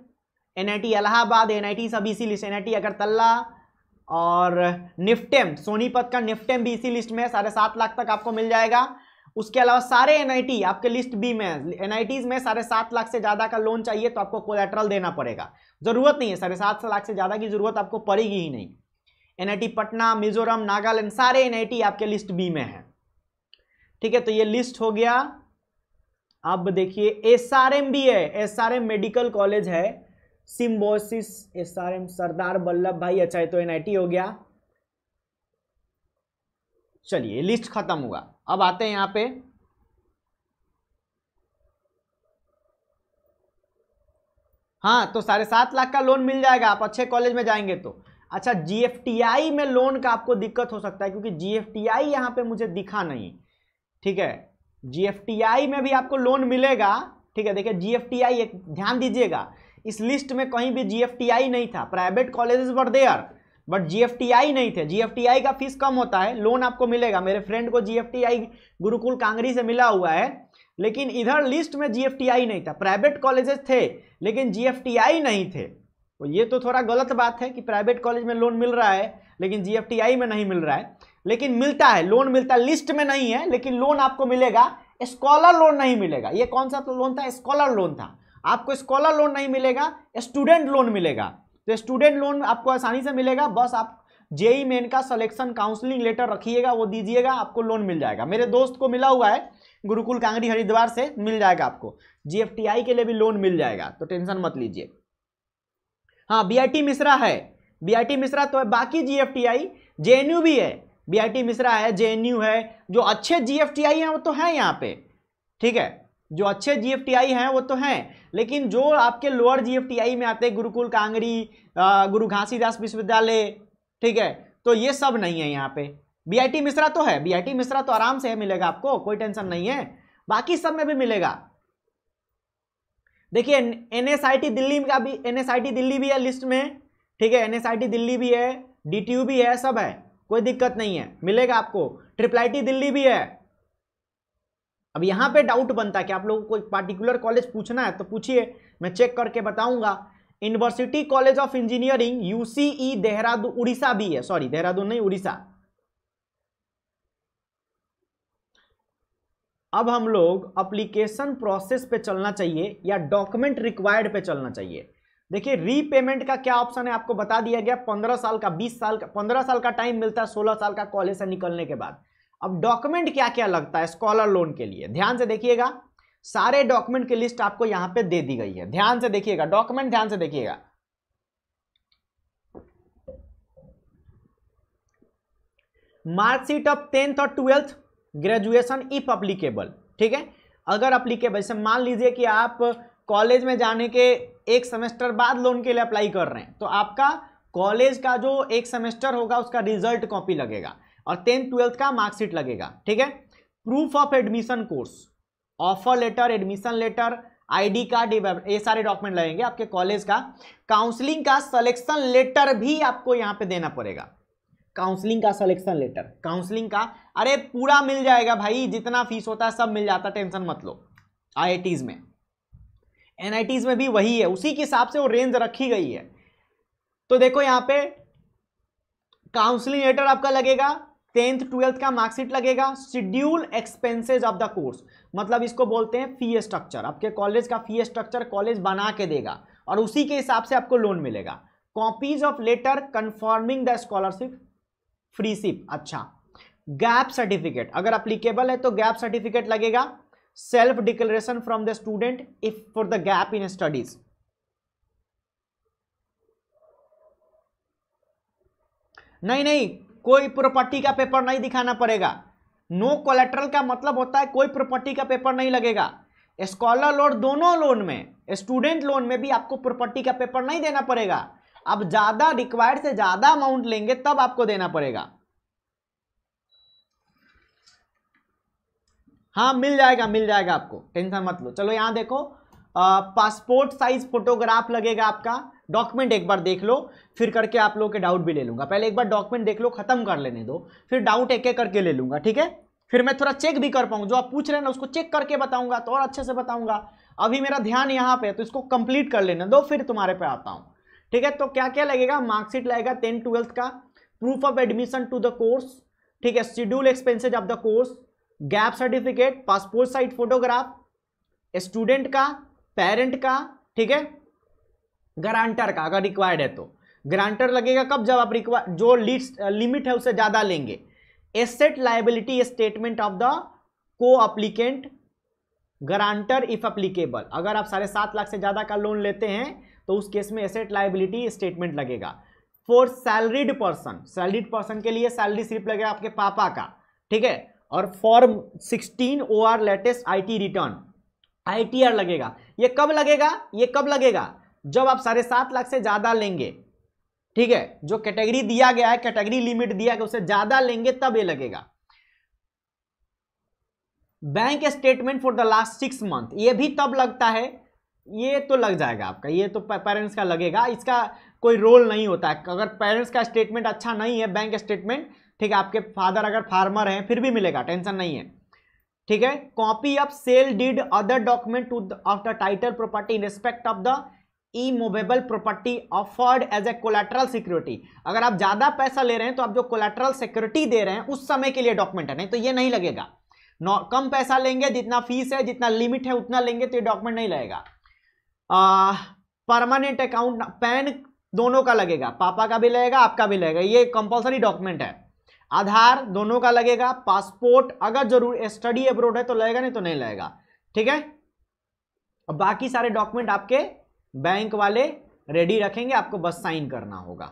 NIT Allahabad, NIT सब इसी लिस्ट, NIT अगरतला और निफ्टेम, सोनीपत का निफ्टेम भी इसी लिस्ट में है। 7.5 लाख तक आपको मिल जाएगा। उसके अलावा सारे NIT आपके लिस्ट बी में है। NITs में 7.5 लाख से ज्यादा का लोन चाहिए तो आपको कोलैटरल देना पड़ेगा। जरूरत नहीं है, 7.5 लाख से ज्यादा की जरूरत आपको पड़ेगी ही नहीं। NIT पटना, मिजोरम, नागालैंड सारे NIT आपके लिस्ट बी में है। ठीक है, तो ये लिस्ट हो गया। अब देखिए SRM भी है, SRM मेडिकल कॉलेज है, सिम्बोसिस SRM सरदार वल्लभ भाई। अच्छा, है तो NIT हो गया। चलिए, लिस्ट खत्म हुआ। अब आते हैं यहां पे हाँ, तो 7.5 लाख का लोन मिल जाएगा आप अच्छे कॉलेज में जाएंगे तो। अच्छा, GFTI में लोन का आपको दिक्कत हो सकता है, क्योंकि GFTI यहां पे मुझे दिखा नहीं। ठीक है, GFTI में भी आपको लोन मिलेगा। ठीक है, देखिए GFTI, एक ध्यान दीजिएगा, इस लिस्ट में कहीं भी GFTI नहीं था। Private colleges were there but GFTI नहीं थे। GFTI का फीस कम होता है, लोन आपको मिलेगा। मेरे फ्रेंड को GFTI गुरुकुल कांगड़ी से मिला हुआ है, लेकिन इधर लिस्ट में GFTI नहीं था। प्राइवेट कॉलेजेस थे लेकिन GFTI नहीं थे। तो ये तो थोड़ा गलत बात है कि प्राइवेट कॉलेज में लोन मिल रहा है लेकिन GFTI में नहीं मिल रहा है। लेकिन मिलता है, लोन मिलता है, लिस्ट में नहीं है लेकिन लोन आपको मिलेगा। स्कॉलर लोन नहीं मिलेगा। ये कौन सा लोन था? स्कॉलर लोन था। आपको स्कॉलर लोन नहीं मिलेगा, स्टूडेंट लोन मिलेगा। तो स्टूडेंट लोन आपको आसानी से मिलेगा, बस आप JEE मेन का सिलेक्शन काउंसलिंग लेटर रखिएगा, वो दीजिएगा, आपको लोन मिल जाएगा। मेरे दोस्त को मिला हुआ है गुरुकुल कांगड़ी हरिद्वार से, मिल जाएगा आपको। GFTI के लिए भी लोन मिल जाएगा, तो टेंशन मत लीजिए। हाँ, BIT मिश्रा है, BIT मिश्रा तो है। बाकी GFTI, JNU भी है, BIT मिश्रा है, JNU है। जो अच्छे GFTI हैं वो तो हैं यहाँ पे। ठीक है, जो अच्छे GFTI हैं वो तो हैं, लेकिन जो आपके लोअर GFTI में आते हैं, गुरुकुल कांगड़ी, गुरु घासीदास विश्वविद्यालय, ठीक है, तो ये सब नहीं है यहाँ पे। BIT मिश्रा तो है, BIT मिश्रा तो आराम से मिलेगा आपको, कोई टेंशन नहीं है। बाकी सब में भी मिलेगा। देखिए NSIT दिल्ली का भी, NSIT दिल्ली भी है लिस्ट में। ठीक है, NSIT दिल्ली भी है, DTU भी है, सब है, कोई दिक्कत नहीं है, मिलेगा आपको। IIIT दिल्ली भी है। अब यहां पे डाउट बनता है कि आप लोगों को कोई पार्टिकुलर कॉलेज पूछना है तो पूछिए, मैं चेक करके बताऊंगा। University college of engineering UCE Dehradun, Orissa भी है, सॉरी देहरादून नहीं, उड़ीसा। अब हम लोग एप्लीकेशन प्रोसेस पे चलना चाहिए या डॉक्यूमेंट रिक्वायर्ड पे चलना चाहिए। देखिए रीपेमेंट का क्या ऑप्शन है आपको बता दिया गया। 15 साल का, 20 साल का, 15 साल का टाइम मिलता है 16 साल का कॉलेज से निकलने के बाद। अब डॉक्यूमेंट क्या क्या लगता है स्कॉलर लोन के लिए, ध्यान से देखिएगा। सारे डॉक्यूमेंट की लिस्ट आपको यहां पे दे दी गई है, ध्यान से देखिएगा। डॉक्यूमेंट ध्यान से देखिएगा। मार्कशीट ऑफ 10th और 12th, ग्रेजुएशन इफ अप्लीकेबल। ठीक है, अगर अप्लीकेबल, जैसे मान लीजिए कि आप कॉलेज में जाने के एक सेमेस्टर बाद लोन के लिए अप्लाई कर रहे हैं, तो आपका कॉलेज का जो एक सेमेस्टर होगा उसका रिजल्ट कॉपी लगेगा और 10th 12th का मार्कशीट लगेगा। ठीक है, proof of admission course, offer letter, admission letter, ID card, ये सारे डॉक्यूमेंट लगेंगे आपके कॉलेज का। काउंसलिंग का सिलेक्शन लेटर भी आपको यहां पे देना पड़ेगा। काउंसलिंग का सिलेक्शन लेटर, काउंसलिंग का, अरे पूरा मिल जाएगा भाई, जितना फीस होता है सब मिल जाता है, टेंशन मत लो। IITs में, NITs में भी वही है, उसी के हिसाब से वो रेंज रखी गई है। तो देखो यहां पे काउंसलिंग लेटर आपका लगेगा, 10th 12th का मार्कशीट लगेगा, schedule expenses of the course, मतलब इसको बोलते हैं फी स्ट्रक्चर। आपके कॉलेज का फी स्ट्रक्चर कॉलेज बना के देगा और उसी के हिसाब से आपको लोन मिलेगा। Copies of letter confirming the scholarship, freeship, अच्छा। गैप सर्टिफिकेट अगर अप्लीकेबल है तो गैप सर्टिफिकेट लगेगा। Self declaration from the student if for the gap in studies, नहीं नहीं, कोई प्रॉपर्टी का पेपर नहीं दिखाना पड़ेगा। नो कोलेटरल का मतलब होता है कोई प्रॉपर्टी का पेपर नहीं लगेगा। स्कॉलर लोन दोनों लोन में, स्टूडेंट लोन में भी आपको प्रॉपर्टी का पेपर नहीं देना पड़ेगा। अब ज्यादा रिक्वायर्ड से ज्यादा अमाउंट लेंगे तब आपको देना पड़ेगा। हाँ मिल जाएगा आपको, टेंशन मत लो। चलो यहां देखो, पासपोर्ट साइज फोटोग्राफ लगेगा आपका। डॉक्यूमेंट एक बार देख लो, फिर करके आप लोगों के डाउट भी ले लूंगा। पहले एक बार डॉक्यूमेंट देख लो, खत्म कर लेने दो, फिर डाउट एक एक करके ले लूंगा, ठीक है। फिर मैं थोड़ा चेक भी कर पाऊँ, जो आप पूछ रहे हैं ना उसको चेक करके बताऊंगा तो और अच्छे से बताऊंगा। अभी मेरा ध्यान यहाँ पे है तो इसको कंप्लीट कर लेने दो, फिर तुम्हारे पे आता हूँ, ठीक है। तो क्या क्या लगेगा, मार्कशीट लगेगा 10th-12th का, proof of admission to the course, ठीक है, schedule expenses of the course, gap certificate, passport size photograph, student का, पेरेंट का, ठीक है, गारंटर का अगर रिक्वायर्ड है तो। गारंटर लगेगा कब, जब आप जो लिमिट है उससे ज्यादा लेंगे। Asset liability statement of the को एप्लीकेंट, गारंटर इफ एप्लीकेबल, अगर आप 7.5 लाख से ज्यादा का लोन लेते हैं तो उस केस में एसेट लायबिलिटी स्टेटमेंट लगेगा। फॉर सैलरीड पर्सन के लिए सैलरी स्लिप लगेगा आपके पापा का, ठीक है। और form 16 OR latest IT return, ITR लगेगा। ये कब लगेगा, जब आप 7.5 लाख से ज्यादा लेंगे, ठीक है। जो कैटेगरी दिया गया है, कैटेगरी लिमिट दिया गया उससे ज्यादा लेंगे तब ये लगेगा। Bank statement for the last 6 month, ये भी तब लगता है, ये तो लग जाएगा आपका, ये तो पेरेंट्स का लगेगा, इसका कोई रोल नहीं होता है। अगर पेरेंट्स का स्टेटमेंट अच्छा नहीं है, बैंक स्टेटमेंट, ठीक है, आपके फादर अगर फार्मर हैं फिर भी मिलेगा, टेंशन नहीं है, ठीक है। Copy of sale deed other document of the title property in respect of the immovable property offered as a collateral security, अगर आप ज्यादा पैसा ले रहे हैं तो आप जो कोलैटरल सिक्योरिटी दे रहे हैं उस समय के लिए डॉक्यूमेंट है, नहीं तो ये नहीं लगेगा। कम पैसा लेंगे, जितना फीस है, जितना लिमिट है उतना लेंगे तो ये डॉक्यूमेंट नहीं लगेगा। परमानेंट अकाउंट, पैन दोनों का लगेगा, पापा का भी लगेगा, आपका भी लगेगा, ये कंपलसरी डॉक्यूमेंट है। आधार दोनों का लगेगा। पासपोर्ट अगर जरूर स्टडी अब्रोड है तो लगेगा, नहीं तो नहीं लगेगा, ठीक है। अब बाकी सारे डॉक्यूमेंट आपके बैंक वाले रेडी रखेंगे, आपको बस साइन करना होगा।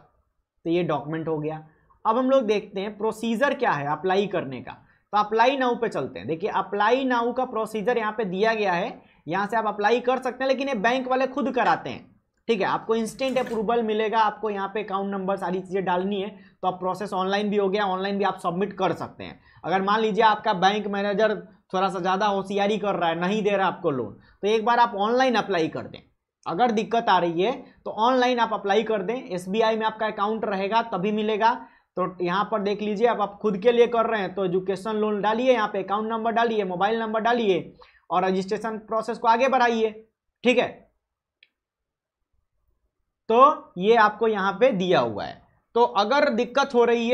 तो ये डॉक्यूमेंट हो गया। अब हम लोग देखते हैं प्रोसीजर क्या है अप्लाई करने का। तो अप्लाई नाउ पे चलते हैं। देखिए अप्लाई नाउ का प्रोसीजर यहाँ पे दिया गया है, यहाँ से आप अप्लाई कर सकते हैं, लेकिन ये बैंक वाले खुद कराते हैं, ठीक है। आपको इंस्टेंट अप्रूवल मिलेगा, आपको यहाँ पे अकाउंट नंबर सारी चीजें डालनी है, तो अब प्रोसेस ऑनलाइन भी हो गया, ऑनलाइन भी आप सबमिट कर सकते हैं। अगर मान लीजिए आपका बैंक मैनेजर थोड़ा सा ज्यादा होशियारी कर रहा है, नहीं दे रहा आपको लोन, तो एक बार आप ऑनलाइन अप्लाई कर दें। अगर दिक्कत आ रही है तो ऑनलाइन आप अप्लाई कर दें। SBI में आपका अकाउंट रहेगा तभी मिलेगा। तो यहाँ पर देख लीजिए, अब आप खुद के लिए कर रहे हैं तो एजुकेशन लोन डालिए, यहाँ पे अकाउंट नंबर डालिए, मोबाइल नंबर डालिए और रजिस्ट्रेशन प्रोसेस को आगे बढ़ाइए, ठीक है। तो ये आपको यहाँ पे दिया हुआ है। तो अगर दिक्कत हो रही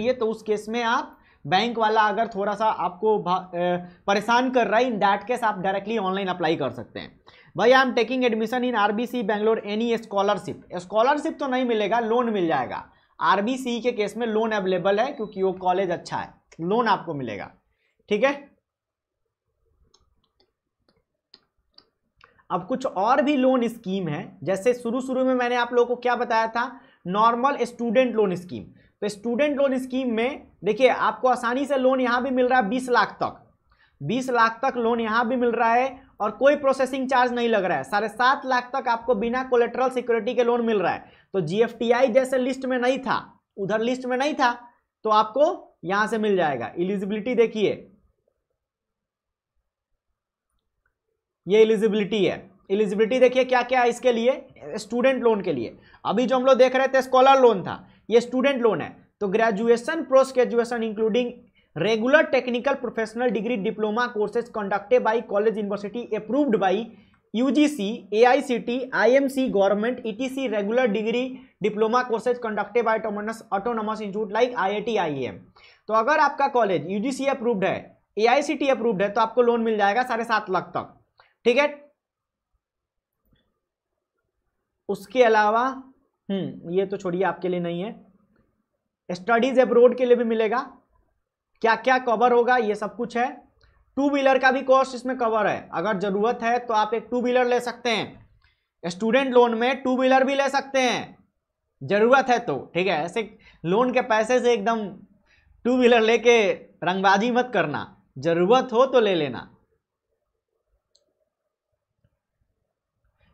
है तो उस केस में आप, बैंक वाला अगर थोड़ा सा आपको परेशान कर रहा है, इन दैट केस आप डायरेक्टली ऑनलाइन अप्लाई कर सकते हैं। भाई I am taking admission in RBC Bangalore, any scholarship तो नहीं मिलेगा, लोन मिल जाएगा। RBC के केस में लोन अवेलेबल है क्योंकि वो कॉलेज अच्छा है, लोन आपको मिलेगा, ठीक है। अब कुछ और भी लोन स्कीम है, जैसे शुरू में मैंने आप लोगों को क्या बताया था, नॉर्मल स्टूडेंट लोन स्कीम। तो स्टूडेंट लोन स्कीम में देखिए आपको आसानी से लोन यहां भी मिल रहा है 20 लाख तक, 20 लाख तक लोन यहां भी मिल रहा है और कोई प्रोसेसिंग चार्ज नहीं लग रहा है। 7.5 लाख तक आपको बिना कोलेटरल सिक्योरिटी के लोन मिल रहा है। तो GFTI जैसे लिस्ट में नहीं था, उधर लिस्ट में नहीं था, तो आपको यहां से मिल जाएगा। एलिजिबिलिटी देखिए, ये एलिजिबिलिटी है। एलिजिबिलिटी देखिए क्या क्या है इसके लिए, स्टूडेंट लोन के लिए। अभी जो हम लोग देख रहे थे स्कॉलर लोन था, ये स्टूडेंट लोन है। तो graduation, post graduation including regular technical professional degree diploma courses conducted by college university approved by UGC, AICT, IMC government, ETC regular degree diploma courses conducted by autonomous institute like IIT, IIM। तो अगर आपका college UGC approved है, AICT approved है, तो आपको loan मिल जाएगा 7.5 लाख तक, ठीक है। उसके अलावा ये तो छोड़िए, आपके लिए नहीं है। स्टडीज अब्रोड के लिए भी मिलेगा। क्या क्या कवर होगा ये सब कुछ है। टू व्हीलर का भी कॉस्ट इसमें कवर है, अगर जरूरत है तो आप एक टू व्हीलर ले सकते हैं। स्टूडेंट लोन में टू व्हीलर भी ले सकते हैं जरूरत है तो, ठीक है। ऐसे लोन के पैसे से एकदम टू व्हीलर लेके रंगबाजी मत करना, जरूरत हो तो ले लेना।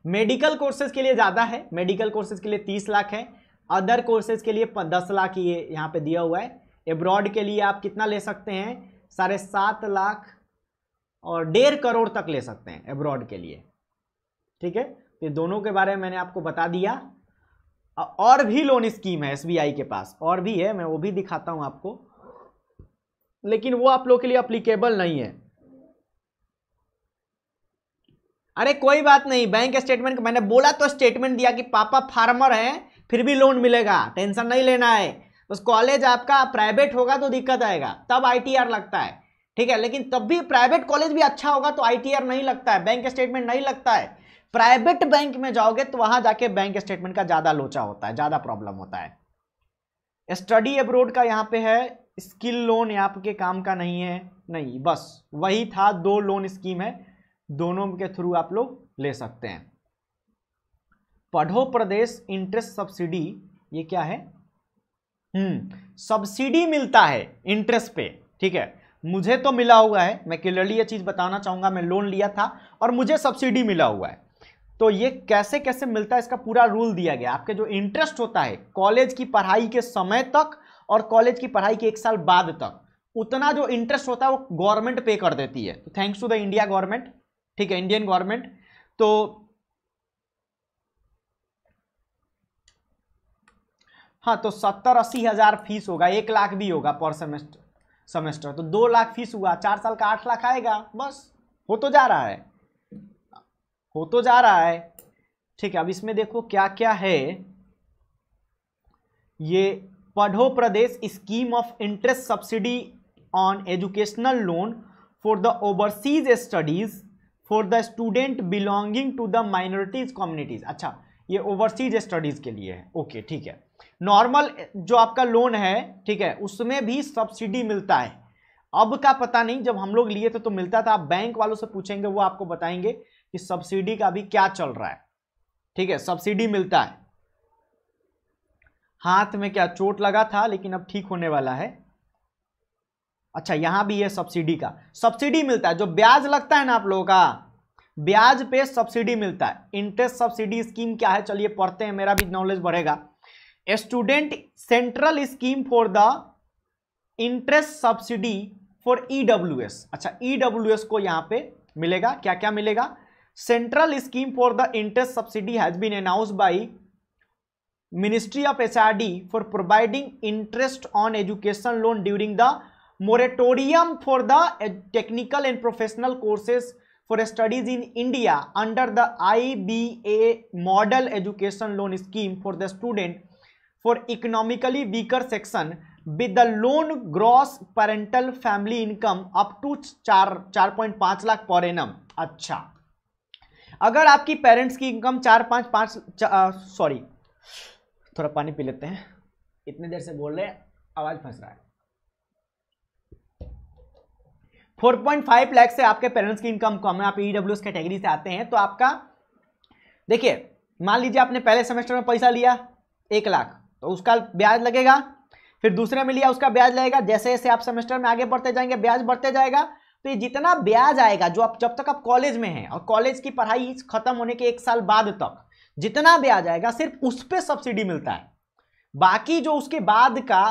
मेडिकल कोर्सेज के लिए ज्यादा है, मेडिकल कोर्सेज के लिए 30 लाख है, अदर कोर्सेज के लिए 10 लाख ये यहां पे दिया हुआ है। एब्रॉड के लिए आप कितना ले सकते हैं, 7.5 लाख और 1.5 करोड़ तक ले सकते हैं एब्रॉड के लिए, ठीक है। ये दोनों के बारे में मैंने आपको बता दिया। और भी लोन स्कीम है एसबीआई के पास, और भी है, मैं वो भी दिखाता हूं आपको, लेकिन वो आप लोग के लिए अप्लीकेबल नहीं है। अरे कोई बात नहीं, बैंक स्टेटमेंट मैंने बोला तो स्टेटमेंट दिया कि पापा फार्मर हैं फिर भी लोन मिलेगा, टेंशन नहीं लेना है। बस कॉलेज आपका प्राइवेट होगा तो दिक्कत आएगा, तब आईटीआर लगता है, ठीक है। लेकिन तब भी प्राइवेट कॉलेज भी अच्छा होगा तो आईटीआर नहीं लगता है, बैंक स्टेटमेंट नहीं लगता है। प्राइवेट बैंक में जाओगे तो वहां जाके बैंक स्टेटमेंट का ज्यादा लोचा होता है, ज्यादा प्रॉब्लम होता है। स्टडी अब्रोड का यहाँ पे है, स्किल लोन यहाँ के काम का नहीं है, नहीं, बस वही था। 2 लोन स्कीम है, दोनों के थ्रू आप लोग ले सकते हैं। पढ़ो प्रदेश इंटरेस्ट सब्सिडी, ये क्या है? सब्सिडी मिलता है इंटरेस्ट पे, ठीक है। मुझे तो मिला हुआ है, मैं क्लियरली ये चीज बताना चाहूंगा, मैं लोन लिया था और मुझे सब्सिडी मिला हुआ है। तो ये कैसे कैसे मिलता है इसका पूरा रूल दिया गया। आपके जो इंटरेस्ट होता है कॉलेज की पढ़ाई के समय तक और कॉलेज की पढ़ाई के 1 साल बाद तक, उतना जो इंटरेस्ट होता है वो गवर्नमेंट पे कर देती है, तो thanks to the India government, ठीक है, इंडियन गवर्नमेंट। तो हाँ, तो 70-80 हजार फीस होगा, 1 लाख भी होगा पर सेमेस्टर, तो 2 लाख फीस हुआ, 4 साल का 8 लाख आएगा, बस हो तो जा रहा है, हो तो जा रहा है, ठीक है। अब इसमें देखो क्या क्या है, ये Padho Pardesh scheme of interest subsidy on educational loan for the overseas studies for the student belonging to the minorities communities. अच्छा, ये ओवरसीज स्टडीज के लिए है, ओके, ठीक है। नॉर्मल जो आपका लोन है, ठीक है, उसमें भी सब्सिडी मिलता है। अब का पता नहीं, जब हम लोग लिए थे तो मिलता था, आप बैंक वालों से पूछेंगे वो आपको बताएंगे कि सब्सिडी का भी क्या चल रहा है, ठीक है। सब्सिडी मिलता है। हाथ में क्या चोट लगा था, लेकिन अब ठीक होने वाला है। अच्छा, यहां भी है सब्सिडी का, सब्सिडी मिलता है। जो ब्याज लगता है ना आप लोगों का, ब्याज पे सब्सिडी मिलता है। इंटरेस्ट सब्सिडी स्कीम क्या है, चलिए पढ़ते हैं, मेरा भी नॉलेज बढ़ेगा। Student central scheme for the interest subsidy for EWS. अच्छा, ईडब्ल्यूएस को यहां पे मिलेगा, क्या क्या मिलेगा? Central scheme for the interest subsidy has been announced by ministry of HRD for providing interest on education loan during the moratorium for the technical and professional courses for studies in India under the IBA model education loan scheme for the student for economically weaker section with the loan gross parental family income up to 4.5 lakh per annum. अच्छा, अगर आपकी parents की income 4.5 sorry, थोड़ा पानी P लेते हैं, इतनी देर से बोल रहे हैं आवाज फंस रहा है। 4.5 लाख से आपके पेरेंट्स की इनकम कम है, आप ईडब्ल्यूएस कैटेगरी से आते हैं, तो आपका देखिए, मान लीजिए आपने पहले सेमेस्टर में पैसा लिया 1 लाख, तो उसका ब्याज लगेगा, फिर दूसरे में लिया उसका ब्याज लगेगा। जैसे जैसे आप सेमेस्टर में आगे बढ़ते जाएंगे ब्याज बढ़ते जाएगा। तो ये जितना ब्याज आएगा जो आप जब तक आप कॉलेज में हैं और कॉलेज की पढ़ाई खत्म होने के 1 साल बाद तक जितना ब्याज आएगा सिर्फ उस पर सब्सिडी मिलता है। बाकी जो उसके बाद का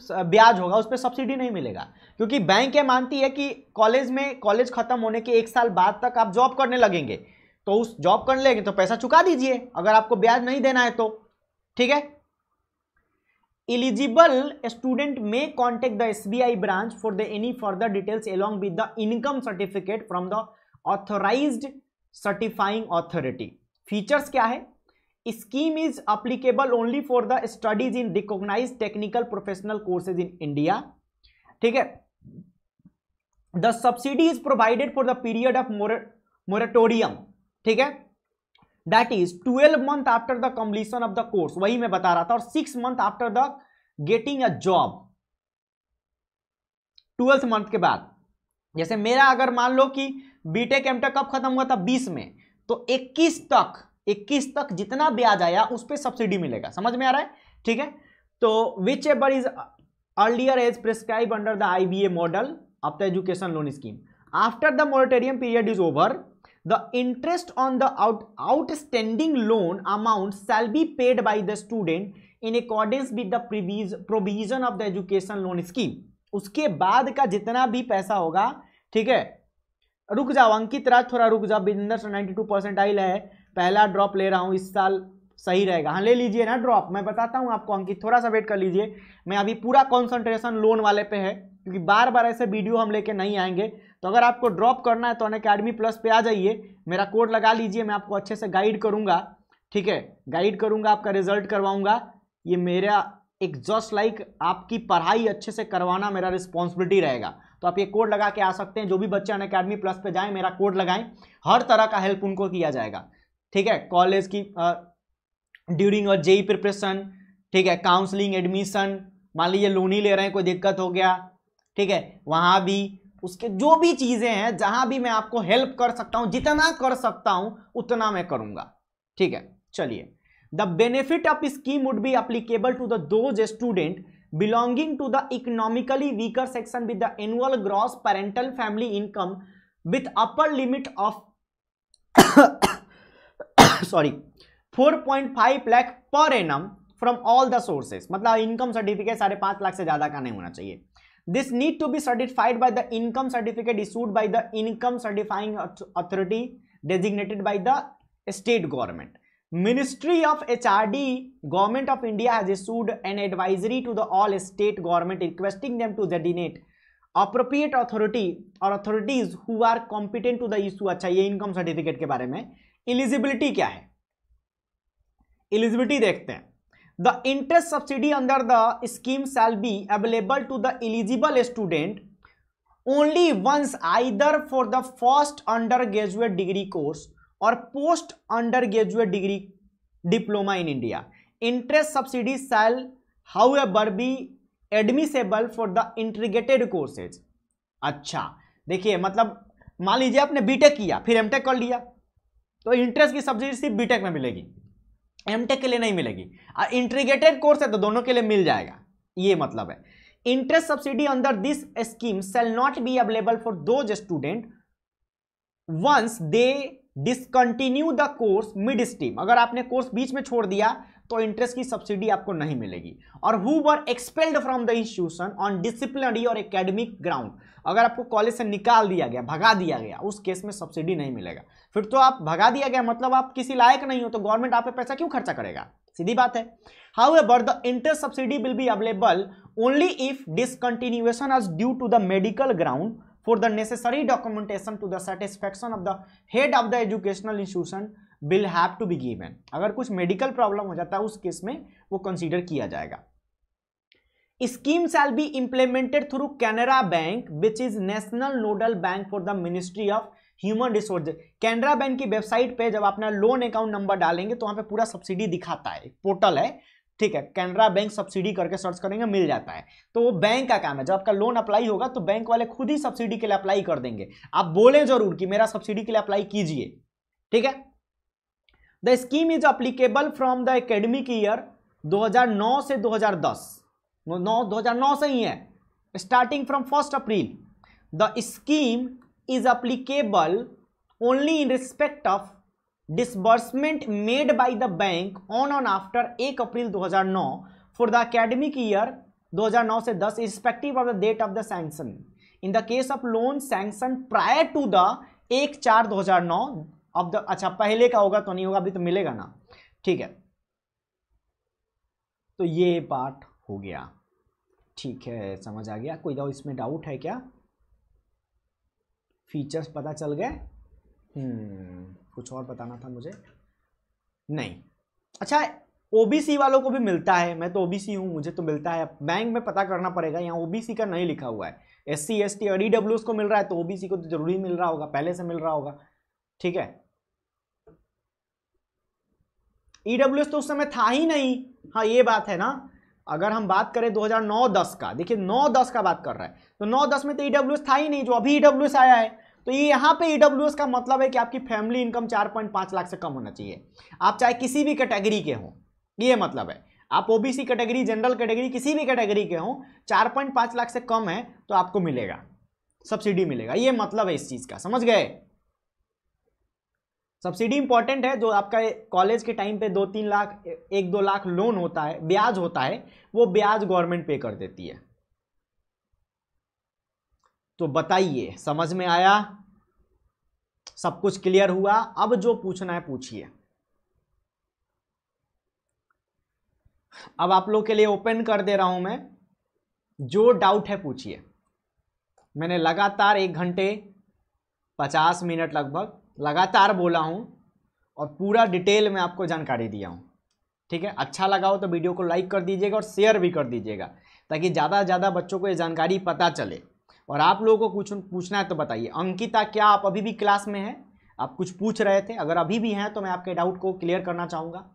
ब्याज होगा उस पर सब्सिडी नहीं मिलेगा, क्योंकि बैंक ये मानती है कि कॉलेज खत्म होने के 1 साल बाद तक आप जॉब करने लगेंगे, तो उस जॉब करने लगेंगे तो पैसा चुका दीजिए अगर आपको ब्याज नहीं देना है तो, ठीक है। Eligible student may contact the SBI branch for the any further details along with the income certificate from the authorized certifying authority. Features क्या है? Scheme is applicable only for the studies in recognized technical professional courses in India. ठीक है। The subsidy is provided for the period of moratorium. ठीक है। That is 12 month after the completion of the course, वही मैं बता रहा था, और 6 month after the getting a job 12th month के बाद। जैसे मेरा अगर मान लो कि बीटेक एमटेक कब खत्म हुआ था 20 में, तो 21 तक जितना ब्याज आया उस पर सब्सिडी मिलेगा। समझ में आ रहा है? ठीक है, तो whichever is earlier as prescribe under the IBA model of the education loan scheme, after the moratorium period is over, the interest on the outstanding loan amount shall be paid by the student in accordance with the provision of the education loan scheme. उसके बाद का जितना भी पैसा होगा, ठीक है, रुक जाओ अंकित राज, थोड़ा रुक जाओ, बिजनेस 92% आइल है, पहला ड्रॉप ले रहा हूं इस साल, सही रहेगा। हाँ ले लीजिए ना ड्रॉप, मैं बताता हूं आपको अंकित, थोड़ा सा वेट कर लीजिए। मैं अभी पूरा कॉन्सेंट्रेशन लोन वाले पे है, क्योंकि बार बार ऐसे वीडियो हम लेके नहीं आएंगे। तो अगर आपको ड्रॉप करना है तो अनअकैडमी प्लस पे आ जाइए, मेरा कोड लगा लीजिए, मैं आपको अच्छे से गाइड करूंगा। ठीक है, गाइड करूंगा, आपका रिजल्ट करवाऊंगा। ये मेरा एक जस्ट लाइक आपकी पढ़ाई अच्छे से करवाना मेरा रिस्पॉन्सिबिलिटी रहेगा। तो आप ये कोड लगा के आ सकते हैं। जो भी बच्चे अनअकैडमी प्लस पे जाएं, मेरा कोड लगाएं, हर तरह का हेल्प उनको किया जाएगा। ठीक है, कॉलेज की ड्यूरिंग और जेई प्रिपरेशन, ठीक है, काउंसलिंग, एडमिशन, मान लीजिए लोन ही ले रहे हैं, कोई दिक्कत हो गया, ठीक है, वहां भी उसके जो भी चीजें हैं, जहां भी मैं आपको हेल्प कर सकता हूं, जितना कर सकता हूं उतना मैं करूंगा। ठीक है, चलिए, the benefit of scheme would be applicable to the those student belonging to the economically weaker section with the annual gross parental family income with upper limit of sorry 4.5 lakh per annum from all the sources। मतलब income certificate 5.5 lakh से ज्यादा का नहीं होना चाहिए। This need to be certified by the income certificate issued by the income certifying authority designated by the state government। Ministry of HRD Government of India has issued an advisory to the all state government requesting them to designate appropriate authority or authorities who are competent to the issue। अच्छा, ये income certificate के बारे में। Eligibility क्या है? Eligibility देखते हैं। The interest subsidy under the scheme shall be available to the eligible student only once, either for the first undergraduate degree course or post undergraduate degree diploma in India। Interest subsidy shall however be admissible for the integrated courses। अच्छा देखिए, मतलब मान लीजिए आपने BTech किया फिर MTech कर लिया, तो इंटरेस्ट की सब्सिडी सिर्फ बीटेक में मिलेगी, एमटेक के लिए नहीं मिलेगी। इंटीग्रेटेड कोर्स है तो दोनों के लिए मिल जाएगा, ये मतलब है। Interest subsidy under this scheme shall not be available for those student once they discontinue the course mid stream. अगर आपने कोर्स बीच में छोड़ दिया तो इंटरेस्ट की सब्सिडी आपको नहीं मिलेगी। और who were expelled from the institution on disciplinary और एकेडमिक ग्राउंड, अगर आपको कॉलेज से निकाल दिया गया, भगा दिया गया, उस केस में सब्सिडी नहीं मिलेगा। फिर तो आप भगा दिया गया मतलब आप किसी लायक नहीं हो, तो गवर्नमेंट आप पे पैसा क्यों खर्चा करेगा? सीधी बात है। However, the interest subsidy will be available only if discontinuation is due to the medical ground for the necessary documentation to the satisfaction of the head of the educational institution will have to be given। अगर कुछ medical problem हो जाता है उस case में वो consider किया जाएगा। Scheme shall be implemented through Canara Bank, which is national nodal bank for the Ministry of human resource. Canara bank की वेबसाइट पे जब अपना लोन अकाउंट नंबर डालेंगे तो वहां पे पूरा सब्सिडी दिखाता है, पोर्टल है, ठीक है, कैनरा बैंक सब्सिडी करके सर्च करेंगे मिल जाता है। तो वो बैंक का काम है, जब आपका लोन अप्लाई होगा तो बैंक वाले खुद ही सब्सिडी के लिए अप्लाई कर देंगे। आप बोले जरूर कि मेरा सब्सिडी के लिए अप्लाई कीजिए, ठीक है। The scheme is applicable from the academic year 2009 से 2010, 2009 से ही है, starting from 1 April. The scheme is applicable only in respect of disbursement made by the bank on and after 1 April 2009 for the academic year 2009 से 10 irrespective of the date of the sanction। in the case of loan sanction prior to the 1/4/2009 of the, अच्छा पहले का होगा तो नहीं होगा, अभी तो मिलेगा ना, ठीक है। तो ये पार्ट हो गया, ठीक है, समझ आ गया। कोई तो इसमें डाउट है क्या? फीचर्स पता चल गए? कुछ और बताना था मुझे, नहीं। अच्छा, ओबीसी वालों को भी मिलता है, मैं तो ओबीसी हूं, मुझे तो मिलता है। बैंक में पता करना पड़ेगा, यहाँ ओबीसी का नहीं लिखा हुआ है। एससी एसटी और ईडब्ल्यूएस को मिल रहा है तो ओबीसी को तो जरूरी मिल रहा होगा, पहले से मिल रहा होगा, ठीक है। ईडब्ल्यूएस तो उस समय था ही नहीं, हाँ ये बात है ना। अगर हम बात करें 2009-10 का, देखिए 9-10 का बात कर रहा है, तो 9-10 में तो ईडब्ल्यूएस था ही नहीं, जो अभी ईडब्ल्यूएस आया है। तो ये यहाँ पे ईडब्ल्यूएस का मतलब है कि आपकी फैमिली इनकम 4.5 लाख से कम होना चाहिए, आप चाहे किसी भी कैटेगरी के हों, ये मतलब है। आप ओबीसी कैटेगरी, जनरल कैटेगरी, किसी भी कैटेगरी के हों, 4.5 लाख से कम है तो आपको मिलेगा, सब्सिडी मिलेगा, ये मतलब है इस चीज का, समझ गए। सब्सिडी इंपॉर्टेंट है, जो आपका कॉलेज के टाइम पे 2-3 लाख 1-2 लाख लोन होता है, ब्याज होता है, वो ब्याज गवर्नमेंट पे कर देती है। तो बताइए समझ में आया, सब कुछ क्लियर हुआ? अब जो पूछना है पूछिए। अब आप लोग के लिए ओपन कर दे रहा हूं मैं, जो डाउट है पूछिए। मैंने लगातार 1 घंटे 50 मिनट लगभग लगातार बोला हूं और पूरा डिटेल में आपको जानकारी दिया हूं, ठीक है। अच्छा लगा हो तो वीडियो को लाइक कर दीजिएगा और शेयर भी कर दीजिएगा, ताकि ज़्यादा से ज़्यादा बच्चों को ये जानकारी पता चले। और आप लोगों को कुछ पूछना है तो बताइए। अंकिता, क्या आप अभी भी क्लास में हैं? आप कुछ पूछ रहे थे, अगर अभी भी हैं तो मैं आपके डाउट को क्लियर करना चाहूँगा।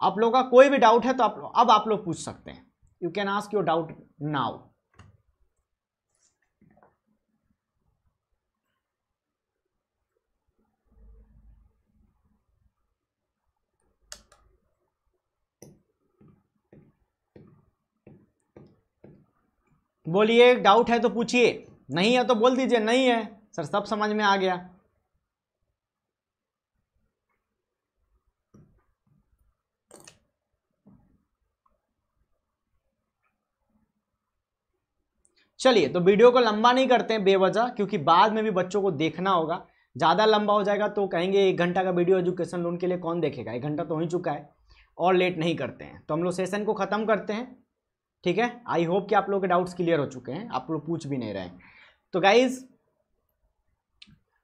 आप लोगों का कोई भी डाउट है तो अब आप लोग पूछ सकते हैं। You can ask your doubt now. बोलिए, डाउट है तो पूछिए, नहीं है तो बोल दीजिए नहीं है सर, सब समझ में आ गया। चलिए, तो वीडियो को लंबा नहीं करते हैं बेवजह, क्योंकि बाद में भी बच्चों को देखना होगा। ज़्यादा लंबा हो जाएगा तो कहेंगे 1 घंटा का वीडियो एजुकेशन लोन के लिए कौन देखेगा, 1 घंटा तो हो ही चुका है, और लेट नहीं करते हैं। तो हम लोग सेशन को ख़त्म करते हैं, ठीक है। आई होप कि आप लोग के डाउट्स क्लियर हो चुके हैं, आप लोग पूछ भी नहीं रहे हैं। तो guys,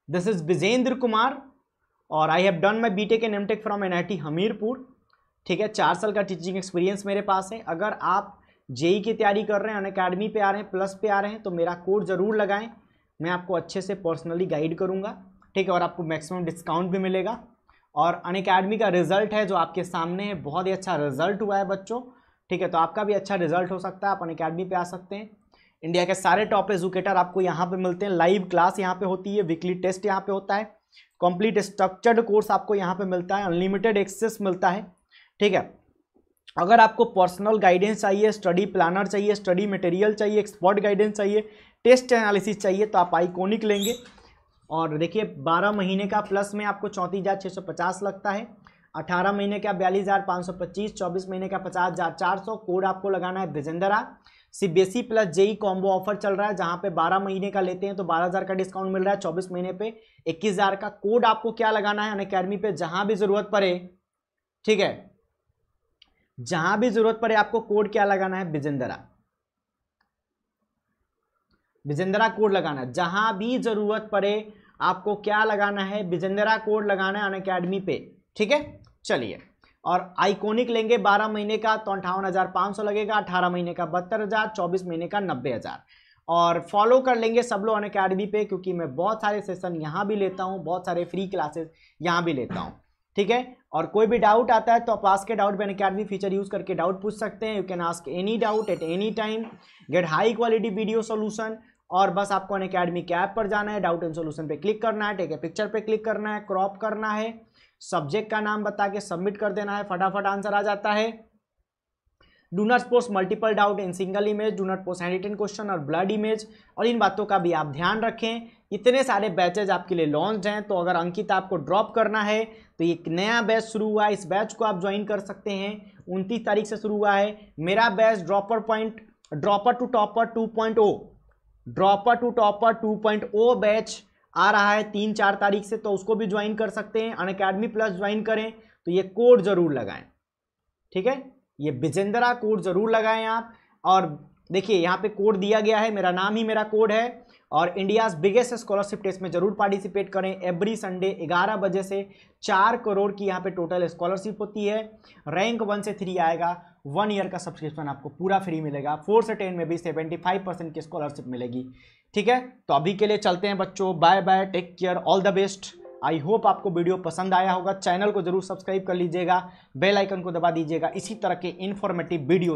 this is Vijendra Kumar और I have done my BTech and MTech from NIT Hamirpur, ठीक है। 4 साल का टीचिंग एक्सपीरियंस मेरे पास है। अगर आप जेई की तैयारी कर रहे हैं, अनअकैडमी पे आ रहे हैं, प्लस पे आ रहे हैं, तो मेरा कोड ज़रूर लगाएं, मैं आपको अच्छे से पर्सनली गाइड करूंगा, ठीक है। और आपको मैक्सिमम डिस्काउंट भी मिलेगा। और अनअकैडमी का रिजल्ट है जो आपके सामने है, बहुत ही अच्छा रिजल्ट हुआ है बच्चों, ठीक है। तो आपका भी अच्छा रिजल्ट हो सकता है, आप अनअकैडमी पे आ सकते हैं। इंडिया के सारे टॉप एजुकेटर आपको यहाँ पे मिलते हैं, लाइव क्लास यहाँ पे होती है, वीकली टेस्ट यहाँ पे होता है, कंप्लीट स्ट्रक्चर्ड कोर्स आपको यहाँ पे मिलता है, अनलिमिटेड एक्सेस मिलता है, ठीक है। अगर आपको पर्सनल गाइडेंस चाहिए, स्टडी प्लानर चाहिए, स्टडी मटेरियल चाहिए, एक्सपर्ट गाइडेंस चाहिए, टेस्ट एनालिसिस चाहिए, तो आप आइकॉनिक लेंगे। और देखिए 12 महीने का प्लस में आपको 34,650 लगता है, 18 महीने का 42,525, 24 महीने का 50,400। कोड आपको लगाना है Vijendra. CBSE plus JEE combo offer चल रहा है, जहां पे 12 महीने का लेते हैं तो 12,000 का डिस्काउंट मिल रहा है, 24 महीने पे 21,000 का। कोड आपको क्या लगाना है अनअकैडमी पे, जहां भी जरूरत पड़े, ठीक है, जहां भी जरूरत पड़े आपको कोड क्या लगाना है, विजेंद्रा। विजेंद्रा कोड लगाना है, जहां भी जरूरत पड़े आपको क्या लगाना है, विजेंद्रा कोड लगाना है अनअकैडमी पे, ठीक है। चलिए, और आइकॉनिक लेंगे 12 महीने का तो 58,500 लगेगा, 18 महीने का 72,000, 24 महीने का 90,000। और फॉलो कर लेंगे सब लोग अनअकैडमी पे, क्योंकि मैं बहुत सारे सेशन यहाँ भी लेता हूँ, बहुत सारे फ्री क्लासेस यहाँ भी लेता हूँ, ठीक है। और कोई भी डाउट आता है तो आप आस्क के डाउट पे अनअकैडमी फीचर यूज करके डाउट पूछ सकते हैं। You can ask any doubt at any time, get high quality video solution. और बस आपको अनअकैडमी के ऐप पर जाना है, डाउट एंड सोल्यूशन पे क्लिक करना है, टेक ए पिक्चर पे क्लिक करना है, क्रॉप करना है, सब्जेक्ट का नाम बता के सबमिट कर देना है, फटाफट आंसर आ जाता है। Do not post multiple doubt in single image, do not post handwritten question और ब्लड इमेज। और इन बातों का भी आप ध्यान रखें। इतने सारे बैचेज आपके लिए लॉन्च हैं, तो अगर अंकित आपको ड्रॉप करना है तो एक नया बैच शुरू हुआ है, इस बैच को आप ज्वाइन कर सकते हैं। 29 तारीख से शुरू हुआ है मेरा batch dropper to topper 2.0, dropper to topper 2.0 batch आ रहा है 3-4 तारीख से, तो उसको भी ज्वाइन कर सकते हैं। अनअकैडमी प्लस ज्वाइन करें तो ये कोड जरूर लगाएं, ठीक है, ये विजेंद्रा कोड जरूर लगाएं आप। और देखिए यहाँ पे कोड दिया गया है, मेरा नाम ही मेरा कोड है। और इंडियाज बिगेस्ट स्कॉलरशिप टेस्ट में जरूर पार्टिसिपेट करें। एवरी संडे 11 बजे से 4 करोड़ की यहाँ पे टोटल स्कॉलरशिप होती है। रैंक 1 से 3 आएगा, 1 ईयर का सब्सक्रिप्शन आपको पूरा फ्री मिलेगा। 4 से 10 में भी 75% की स्कॉलरशिप मिलेगी, ठीक है। तो अभी के लिए चलते हैं बच्चों, bye bye, take care, all the best. I hope आपको वीडियो पसंद आया होगा। चैनल को जरूर सब्सक्राइब कर लीजिएगा, बेल आइकन को दबा दीजिएगा इसी तरह के इन्फॉर्मेटिव वीडियोस